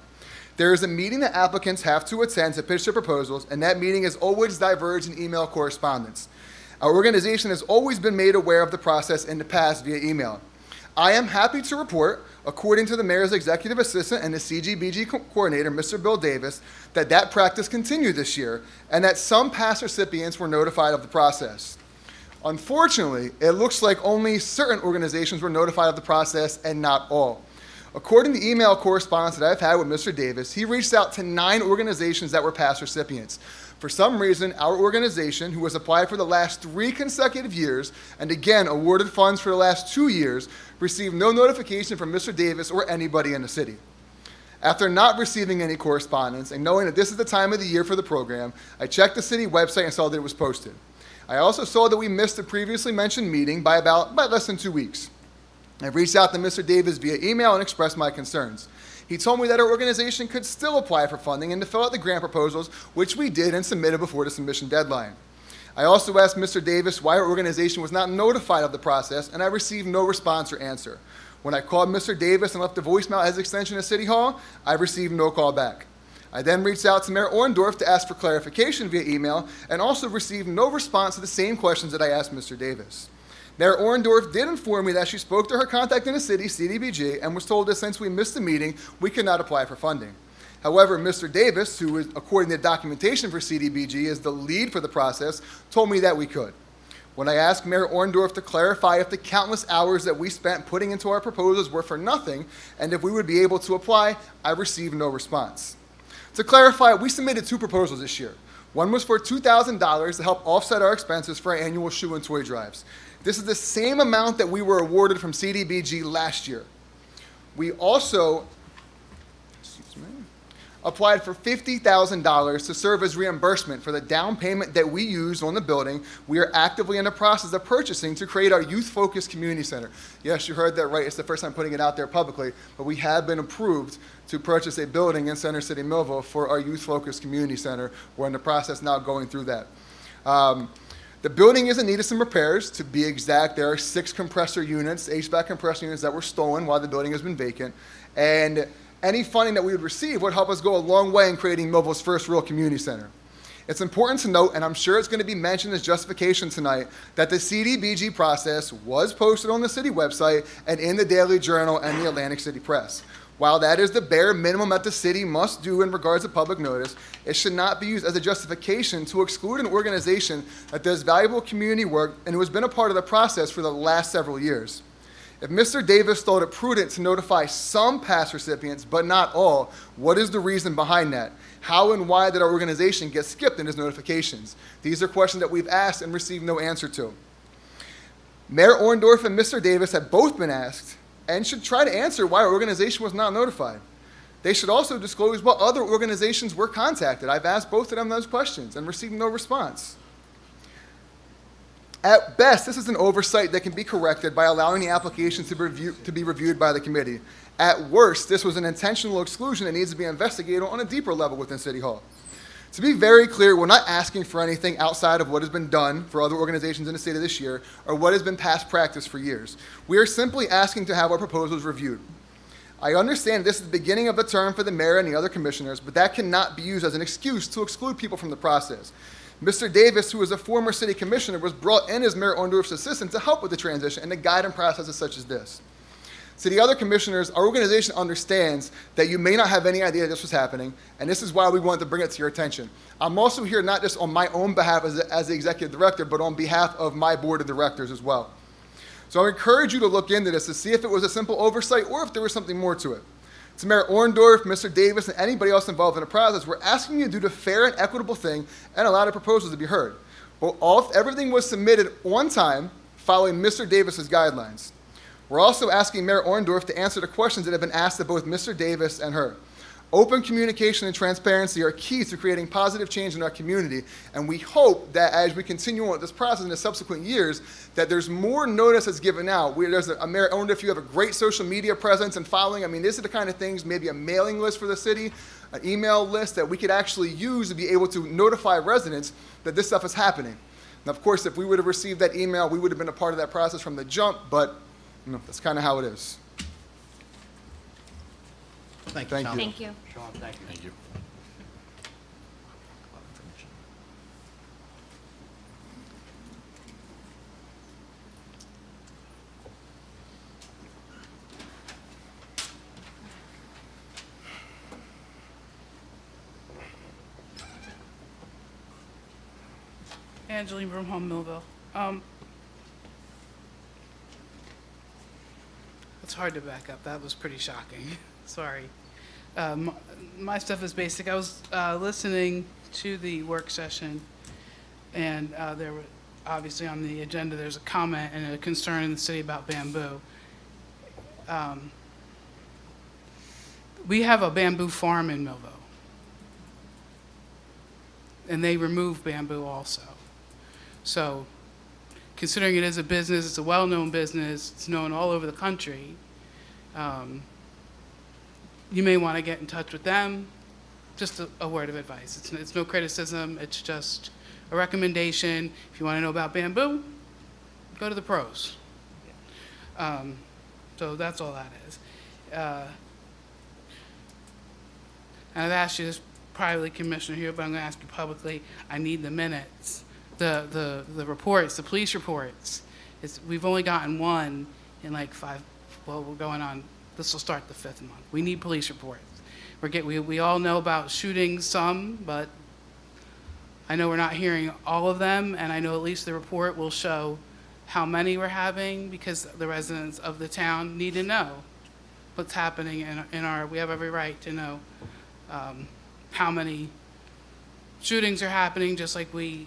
L: There is a meeting that applicants have to attend to pitch their proposals, and that meeting has always diverged in email correspondence. Our organization has always been made aware of the process in the past via email. I am happy to report, according to the mayor's executive assistant and the CDBG coordinator, Mr. Bill Davis, that practice continued this year and that some past recipients were notified of the process. Unfortunately, it looks like only certain organizations were notified of the process and not all. According to email correspondence that I've had with Mr. Davis, he reached out to 9 organizations that were past recipients. For some reason, our organization, who has applied for the last 3 consecutive years and again awarded funds for the last 2 years, received no notification from Mr. Davis or anybody in the city. After not receiving any correspondence and knowing that this is the time of the year for the program, I checked the city website and saw that it was posted. I also saw that we missed the previously mentioned meeting by less than 2 weeks. I reached out to Mr. Davis via email and expressed my concerns. He told me that our organization could still apply for funding and to fill out the grant proposals, which we did and submitted before the submission deadline. I also asked Mr. Davis why our organization was not notified of the process, and I received no response or answer. When I called Mr. Davis and left a voicemail at his extension at City Hall, I received no call back. I then reached out to Mayor Orndorff to ask for clarification via email and also received no response to the same questions that I asked Mr. Davis. Mayor Orndorff did inform me that she spoke to her contact in the city, CDBG, and was told that since we missed the meeting, we could not apply for funding. However, Mr. Davis, who is, according to the documentation for CDBG, is the lead for the process, told me that we could. When I asked Mayor Orndorff to clarify if the countless hours that we spent putting into our proposals were for nothing, and if we would be able to apply, I received no response. To clarify, we submitted 2 proposals this year. One was for $2,000 to help offset our expenses for our annual shoe and toy drives. This is the same amount that we were awarded from CDBG last year. We also applied for $50,000 to serve as reimbursement for the down payment that we used on the building we are actively in the process of purchasing to create our youth-focused community center. Yes, you heard that right. It's the first time putting it out there publicly, but we have been approved to purchase a building in Center City, Millville for our youth-focused community center. We're in the process now going through that. The building is in need of some repairs. To be exact, there are 6 compressor units, HVAC compressor units that were stolen while the building has been vacant. And any funding that we would receive would help us go a long way in creating Millville's first real community center. It's important to note, and I'm sure it's going to be mentioned as justification tonight, that the CDBG process was posted on the city website and in the Daily Journal and the Atlantic City Press. While that is the bare minimum that the city must do in regards to public notice, it should not be used as a justification to exclude an organization that does valuable community work and who has been a part of the process for the last several years. If Mr. Davis thought it prudent to notify some past recipients, but not all, what is the reason behind that? How and why did our organization get skipped in his notifications? These are questions that we've asked and received no answer to. Mayor Orndorff and Mr. Davis have both been asked and should try to answer why our organization was not notified. They should also disclose what other organizations were contacted. I've asked both of them those questions and received no response. At best, this is an oversight that can be corrected by allowing the application to be reviewed by the committee. At worst, this was an intentional exclusion that needs to be investigated on a deeper level within City Hall. To be very clear, we're not asking for anything outside of what has been done for other organizations in the city this year or what has been past practice for years. We are simply asking to have our proposals reviewed. I understand this is the beginning of the term for the mayor and the other commissioners, but that cannot be used as an excuse to exclude people from the process. Mr. Davis, who is a former city commissioner, was brought in as Mayor Orndorff's assistant to help with the transition and to guide in processes such as this. To the other commissioners, our organization understands that you may not have any idea this was happening, and this is why we wanted to bring it to your attention. I'm also here not just on my own behalf as the executive director, but on behalf of my board of directors as well. So I encourage you to look into this to see if it was a simple oversight or if there was something more to it. To Mayor Orndorff, Mr. Davis, and anybody else involved in the process, we're asking you to do the fair and equitable thing and allow the proposals to be heard. But everything was submitted on time following Mr. Davis's guidelines. We're also asking Mayor Orndorff to answer the questions that have been asked of both Mr. Davis and her. Open communication and transparency are key to creating positive change in our community, and we hope that as we continue on with this process in the subsequent years, that there's more notice that's given out. There's a Mayor Orndorff, you have a great social media presence and following. I mean, these are the kind of things, maybe a mailing list for the city, an email list that we could actually use to be able to notify residents that this stuff is happening. Now, of course, if we would have received that email, we would have been a part of that process from the jump, but that's kind of how it is.
K: Thank you,
L: Thank
K: Sean.
L: you.
B: Thank you.
G: Sean, thank you.
J: Thank you.
I: Angeline from Home Millville. It's hard to back up. That was pretty shocking. Sorry. My stuff is basic. I was listening to the work session, and there were, obviously on the agenda, there's a comment and a concern in the city about bamboo. We have a bamboo farm in Millville, and they remove bamboo also. So considering it is a business, it's a well-known business, it's known all over the country, you may want to get in touch with them. Just a word of advice. It's no criticism, it's just a recommendation. If you want to know about bamboo, go to the pros. So that's all that is. And I've asked you this privately, Commissioner, here, but I'm going to ask you publicly. I need the minutes, the reports, the police reports. We've only gotten one in like 5. Well, we're going on. This will start the 5th month. We need police reports. We all know about shootings, some, but I know we're not hearing all of them, and I know at least the report will show how many we're having, because the residents of the town need to know what's happening in our. We have every right to know how many shootings are happening, just like we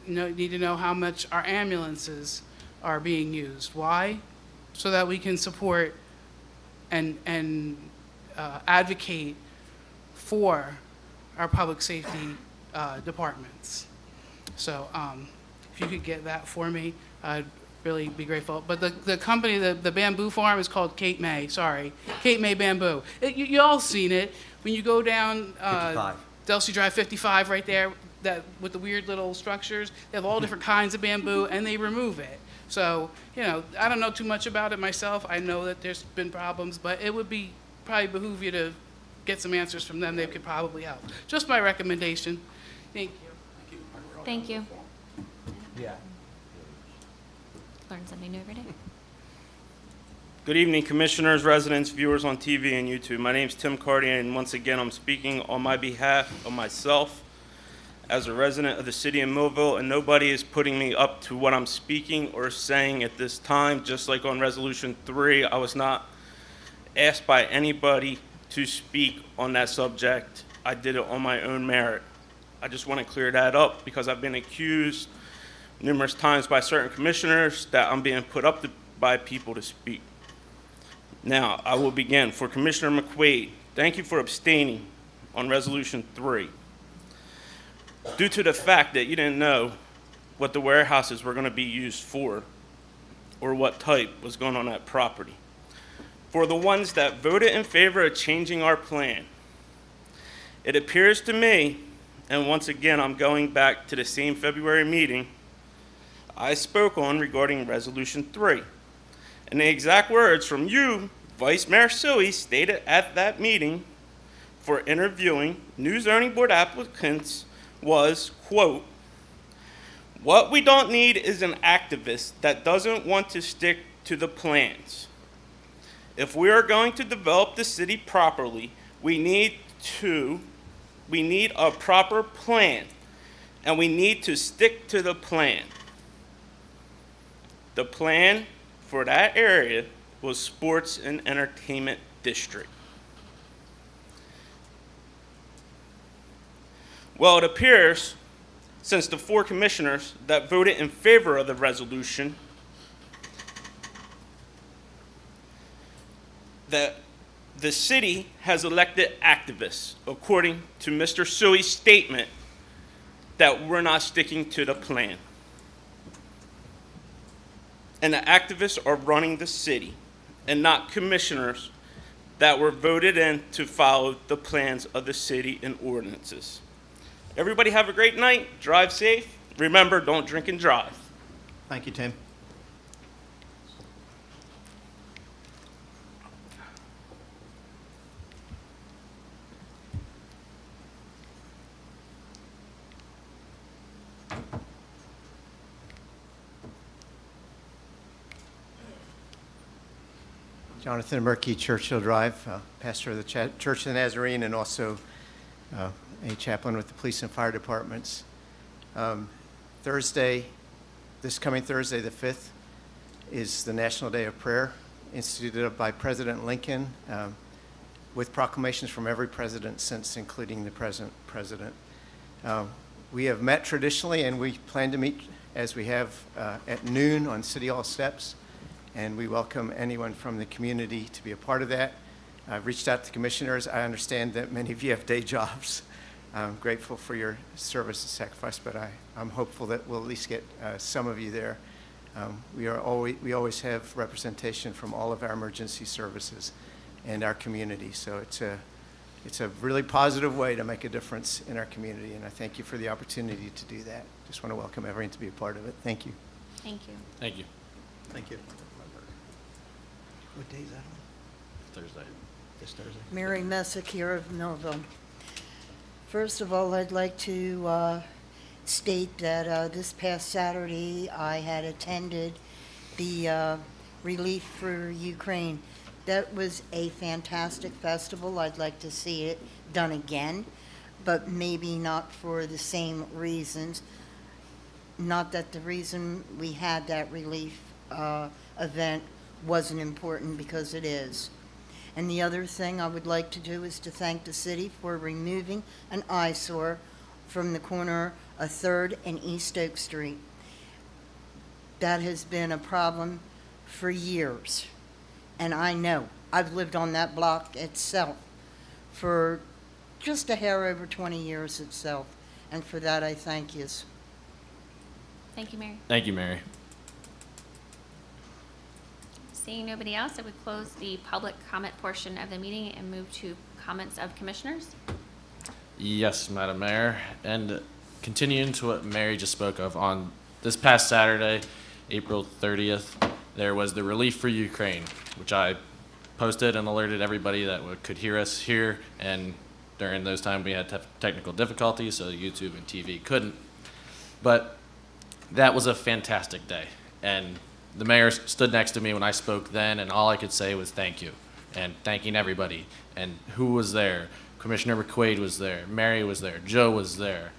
I: need to know how much our ambulances are being used. Why? So that we can support and advocate for our public safety departments. So if you could get that for me, I'd really be grateful. But the company, the bamboo farm is called Cape May, Cape May Bamboo. You all seen it. When you go down
F: 55.
I: Delsey Drive 55 right there, that with the weird little structures, they have all different kinds of bamboo and they remove it. So, I don't know too much about it myself. I know that there's been problems, but it would probably behoove you to get some answers from them. They could probably help. Just my recommendation. Thank you.
B: Thank you.
F: Yeah.
B: Learn something new every day.
H: Good evening, commissioners, residents, viewers on TV and YouTube. My name is Tim Cardian, and once again, I'm speaking on my behalf of myself as a resident of the city of Millville, and nobody is putting me up to what I'm speaking or saying at this time. Just like on Resolution 3, I was not asked by anybody to speak on that subject. I did it on my own merit. I just want to clear that up because I've been accused numerous times by certain commissioners that I'm being put up by people to speak. Now, I will begin. For Commissioner McQuaid, thank you for abstaining on Resolution 3. Due to the fact that you didn't know what the warehouses were going to be used for or what type was going on that property. For the ones that voted in favor of changing our plan, it appears to me, and once again I'm going back to the same February meeting I spoke on regarding Resolution 3. And the exact words from you, Vice Mayor Suey, stated at that meeting for interviewing new zoning board applicants was, quote, "What we don't need is an activist that doesn't want to stick to the plans. If we are going to develop the city properly, we need a proper plan, and we need to stick to the plan." The plan for that area was Sports and Entertainment District. Well, it appears, since the 4 commissioners that voted in favor of the resolution, that the city has elected activists, according to Mr. Suey's statement, that we're not sticking to the plan. And the activists are running the city, and not commissioners that were voted in to follow the plans of the city and ordinances. Everybody have a great night. Drive safe. Remember, don't drink and drive.
K: Thank you, Tim.
D: Jonathan Murky, Churchill Drive, pastor of the Church of the Nazarene, and also a chaplain with the police and fire departments. This coming Thursday, the 5th, is the National Day of Prayer, instituted by President Lincoln, with proclamations from every president since, including the present president. We have met traditionally, and we plan to meet as we have at noon on City Hall steps. And we welcome anyone from the community to be a part of that. I've reached out to commissioners. I understand that many of you have day jobs. I'm grateful for your service and sacrifice, but I'm hopeful that we'll at least get some of you there. We always have representation from all of our emergency services and our community. So it's a really positive way to make a difference in our community, and I thank you for the opportunity to do that. Just want to welcome everyone to be a part of it. Thank you.
B: Thank you.
J: Thank you.
K: Thank you.
F: What day is that on?
J: Thursday.
F: This Thursday?
M: Mary Messick here of Millville. First of all, I'd like to state that this past Saturday, I had attended the Relief for Ukraine. That was a fantastic festival. I'd like to see it done again, but maybe not for the same reasons. Not that the reason we had that relief event wasn't important, because it is. And the other thing I would like to do is to thank the city for removing an eyesore from the corner of 3rd and East Oak Street. That has been a problem for years. And I know, I've lived on that block itself for just a hair over 20 years itself. And for that, I thank yous.
B: Thank you, Mary.
J: Thank you, Mary.
B: Seeing nobody else, I would close the public comment portion of the meeting and move to comments of commissioners.
J: Yes, Madam Mayor. And continuing to what Mary just spoke of, on this past Saturday, April 30th, there was the Relief for Ukraine, which I posted and alerted everybody that could hear us here. And during those times, we had technical difficulties, so YouTube and TV couldn't. But that was a fantastic day. And the mayor stood next to me when I spoke then, and all I could say was thank you, and thanking everybody. And who was there? Commissioner McQuaid was there. Mary was there. Joe was there.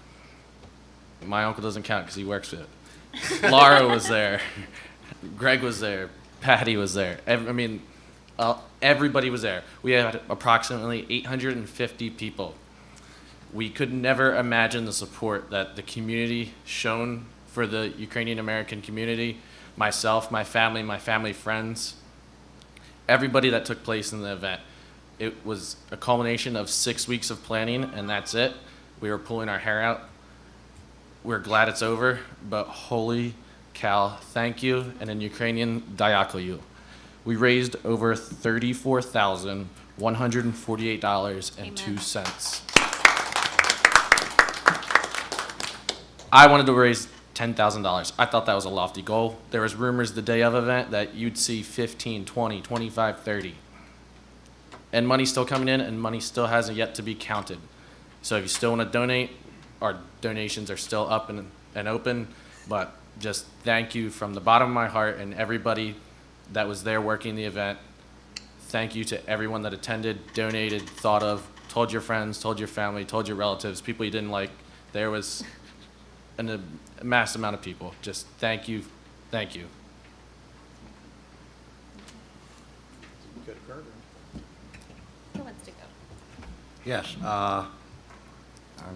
J: My uncle doesn't count because he works with it. Laura was there. Greg was there. Patty was there. Everybody was there. We had approximately 850 people. We could never imagine the support that the community shown for the Ukrainian American community, myself, my family friends, everybody that took place in the event. It was a culmination of 6 weeks of planning, and that's it. We were pulling our hair out. We're glad it's over, but holy cow, thank you, and in Ukrainian, dyakoyu. We raised over $34,148.02. I wanted to raise $10,000. I thought that was a lofty goal. There was rumors the day of event that you'd see 15, 20, 25, 30. And money's still coming in, and money still hasn't yet to be counted. So if you still want to donate, our donations are still up and open. But just thank you from the bottom of my heart, and everybody that was there working the event. Thank you to everyone that attended, donated, thought of, told your friends, told your family, told your relatives, people you didn't like. There was a mass amount of people. Just thank you, thank you.
B: Who wants to go?
G: Yes, I'm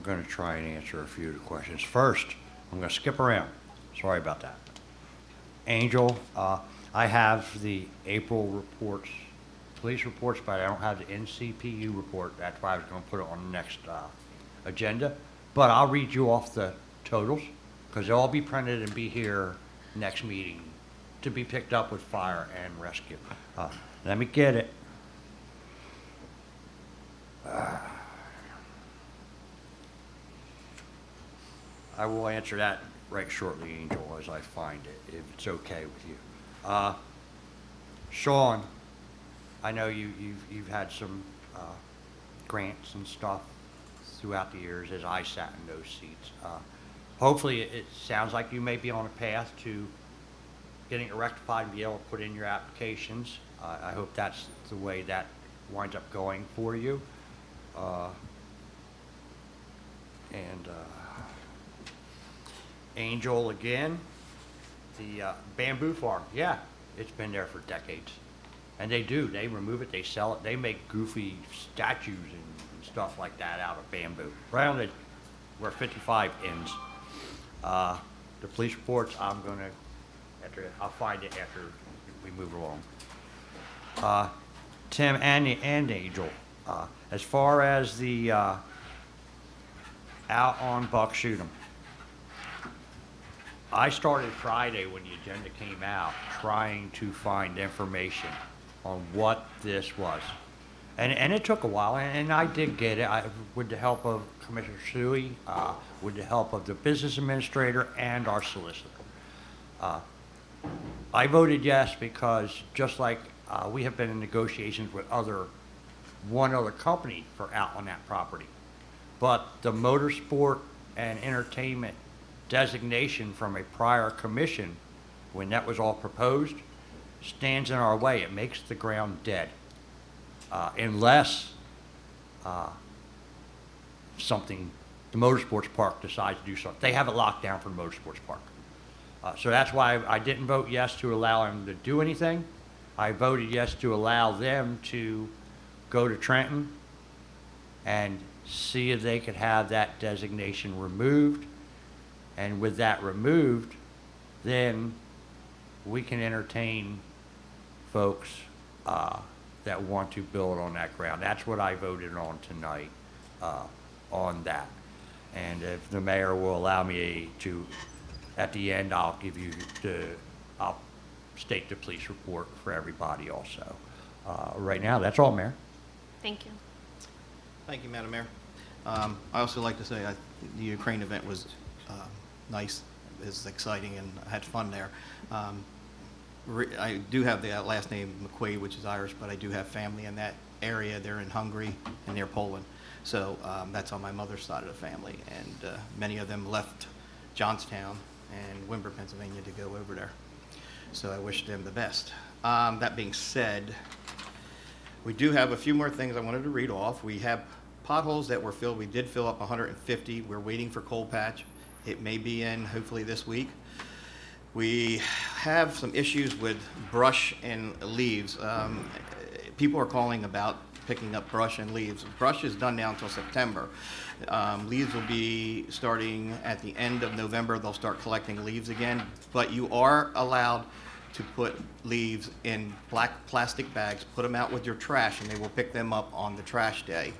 G: going to try and answer a few of the questions. First, I'm going to skip around. Sorry about that. Angel, I have the April reports, police reports, but I don't have the NCPU report. That's why I was going to put it on the next agenda. But I'll read you off the totals, because they'll all be printed and be here next meeting to be picked up with fire and rescue. Let me get it. I will answer that right shortly, Angel, as I find it, if it's okay with you. Sean, I know you've had some grants and stuff throughout the years as I sat in those seats. Hopefully, it sounds like you may be on a path to getting it rectified and be able to put in your applications. I hope that's the way that winds up going for you. Angel again, the bamboo farm, yeah, it's been there for decades. And they remove it, they sell it, they make goofy statues and stuff like that out of bamboo. Right on where 55 ends. The police reports, I'll find it after we move along. Tim and Angel, as far as the out on Buck Shoot'em, I started Friday when the agenda came out trying to find information on what this was. And it took a while, and I did get it with the help of Commissioner Suey, with the help of the business administrator and our solicitor. I voted yes because just like we have been in negotiations with one other company for out on that property, but the motorsport and entertainment designation from a prior commission, when that was all proposed, stands in our way. It makes the ground dead. Unless the motorsports park decides to do something. They have it locked down for the motorsports park. So that's why I didn't vote yes to allow them to do anything. I voted yes to allow them to go to Trenton and see if they could have that designation removed. And with that removed, then we can entertain folks that want to build on that ground. That's what I voted on tonight, on that. And if the mayor will allow me to, at the end, I'll state the police report for everybody also. Right now, that's all, Mayor.
B: Thank you.
K: Thank you, Madam Mayor. I also like to say the Ukraine event was nice, is exciting, and I had fun there. I do have the last name McQuaid, which is Irish, but I do have family in that area. They're in Hungary and near Poland. So that's on my mother's side of the family, and many of them left Johnstown and Wimber, Pennsylvania to go over there. So I wish them the best. That being said, we do have a few more things I wanted to read off. We have potholes that were filled. We did fill up 150. We're waiting for coal patch. It may be in hopefully this week. We have some issues with brush and leaves. People are calling about picking up brush and leaves. Brush is done now until September. Leaves will be starting at the end of November. They'll start collecting leaves again, but you are allowed to put leaves in black plastic bags, put them out with your trash, and they will pick them up on the trash day,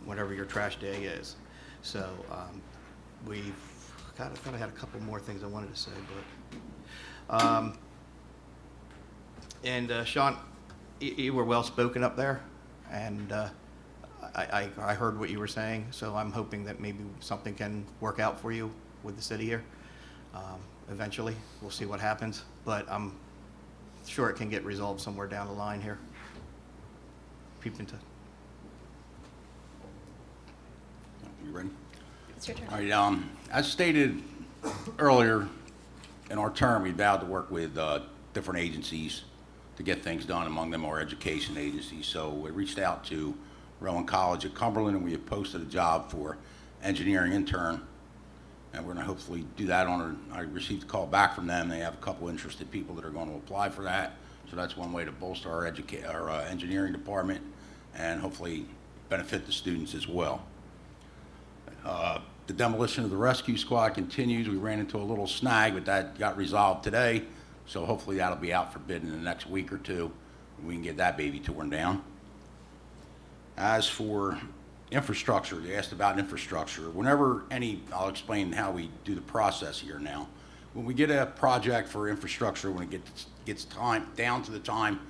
K: whatever your trash day is. So we've I thought I had a couple more things I wanted to say, but Sean, you were well spoken up there, and I heard what you were saying, so I'm hoping that maybe something can work out for you with the city here. Eventually, we'll see what happens, but I'm sure it can get resolved somewhere down the line here. Keep in touch.
A: You ready?
B: It's your turn.
A: All right, as stated earlier, in our term, we vowed to work with different agencies to get things done, among them our education agencies. So we reached out to Rowan College at Cumberland, and we have posted a job for engineering intern, and we're going to hopefully do that I received a call back from them. They have a couple interested people that are going to apply for that. So that's one way to bolster our engineering department and hopefully benefit the students as well. The demolition of the rescue squad continues. We ran into a little snag, but that got resolved today. So hopefully that'll be out for bid in the next week or two. We can get that baby torn down. As for infrastructure, they asked about infrastructure. I'll explain how we do the process here now. When we get a project for infrastructure, when it gets down to the time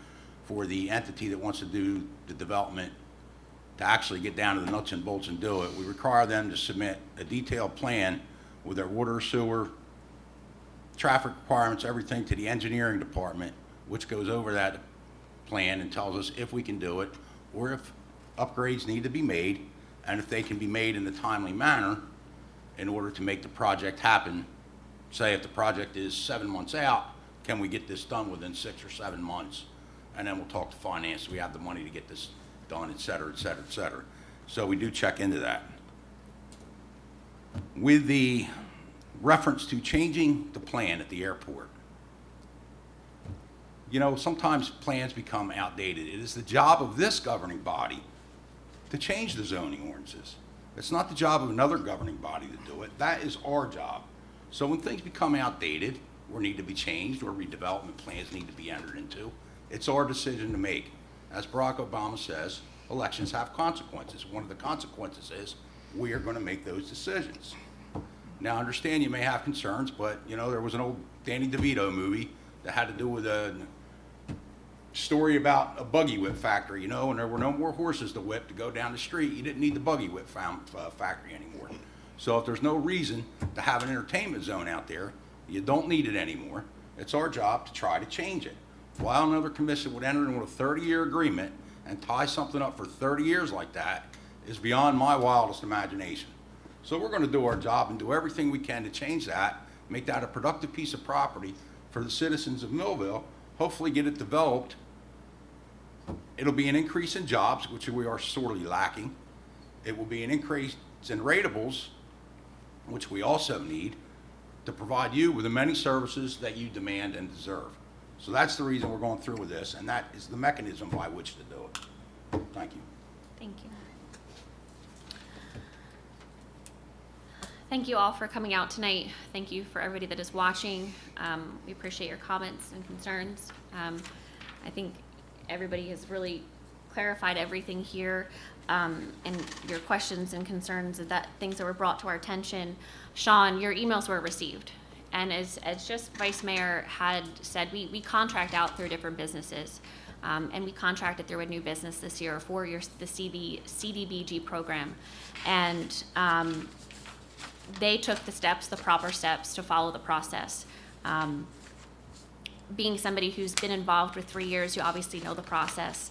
A: for the entity that wants to do the development to actually get down to the nuts and bolts and do it, we require them to submit a detailed plan with their water, sewer, traffic requirements, everything to the engineering department, which goes over that plan and tells us if we can do it or if upgrades need to be made, and if they can be made in a timely manner in order to make the project happen. Say if the project is 7 months out, can we get this done within 6 or 7 months? And then we'll talk to finance. We have the money to get this done, et cetera, et cetera, et cetera. So we do check into that. With the reference to changing the plan at the airport, sometimes plans become outdated. It is the job of this governing body to change the zoning ordinances. It's not the job of another governing body to do it. That is our job. So when things become outdated or need to be changed or redevelopment plans need to be entered into, it's our decision to make. As Barack Obama says, elections have consequences. One of the consequences is we are going to make those decisions. Now, I understand you may have concerns, but, there was an old Danny DeVito movie that had to do with a story about a buggy whip factory, and there were no more horses to whip to go down the street. You didn't need the buggy whip factory anymore. So if there's no reason to have an entertainment zone out there, you don't need it anymore. It's our job to try to change it. While another commission would enter into a 30-year agreement and tie something up for 30 years like that is beyond my wildest imagination. So we're going to do our job and do everything we can to change that, make that a productive piece of property for the citizens of Millville, hopefully get it developed. It'll be an increase in jobs, which we are sorely lacking. It will be an increase in ratables, which we also need to provide you with the many services that you demand and deserve. So that's the reason we're going through with this, and that is the mechanism by which to do it. Thank you.
B: Thank you. Thank you all for coming out tonight. Thank you for everybody that is watching. We appreciate your comments and concerns. I think everybody has really clarified everything here, and your questions and concerns, that things that were brought to our attention. Sean, your emails were received. And as just Vice Mayor had said, we contract out through different businesses. And we contracted through a new business this year for the CDBG program. And they took the proper steps to follow the process. Being somebody who's been involved with 3 years, you obviously know the process.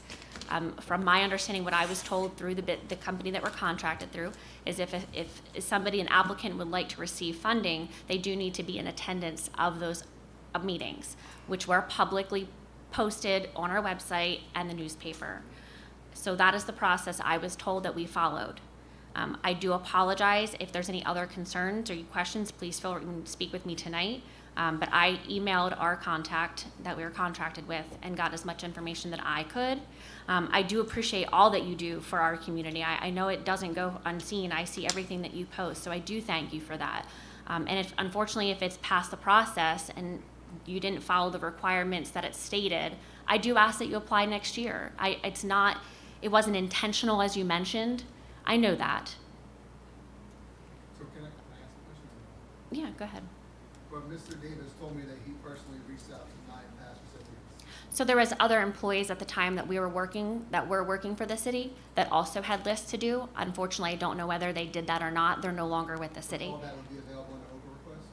B: From my understanding, what I was told through the company that we're contracted through is if an applicant would like to receive funding, they do need to be in attendance of those meetings, which were publicly posted on our website and the newspaper. So that is the process I was told that we followed. I do apologize if there's any other concerns or questions. Please feel free to speak with me tonight. But I emailed our contact that we were contracted with and got as much information that I could. I do appreciate all that you do for our community. I know it doesn't go unseen. I see everything that you post, so I do thank you for that. And unfortunately, if it's past the process and you didn't follow the requirements that it stated, I do ask that you apply next year. It wasn't intentional, as you mentioned. I know that.
L: So can I ask a question?
B: Yeah, go ahead.
L: But Mr. Davis told me that he personally reached out to 9 past recipients.
B: So there was other employees at the time that were working for the city that also had lists to do. Unfortunately, I don't know whether they did that or not. They're no longer with the city.
L: All that would be available in an open request?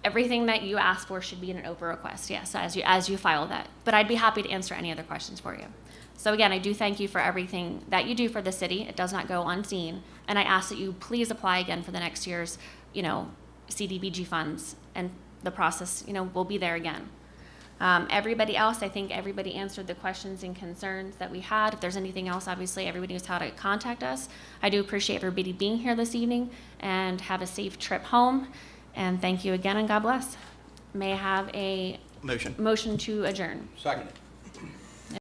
B: Everything that you asked for should be in an open request, yes, as you file that. But I'd be happy to answer any other questions for you. So again, I do thank you for everything that you do for the city. It does not go unseen. And I ask that you please apply again for the next year's, CDBG funds, and the process, will be there again. Everybody else, I think everybody answered the questions and concerns that we had. If there's anything else, obviously, everybody knows how to contact us. I do appreciate everybody being here this evening, and have a safe trip home. And thank you again, and God bless. May I have a
K: Motion.
B: motion to adjourn?
A: Second.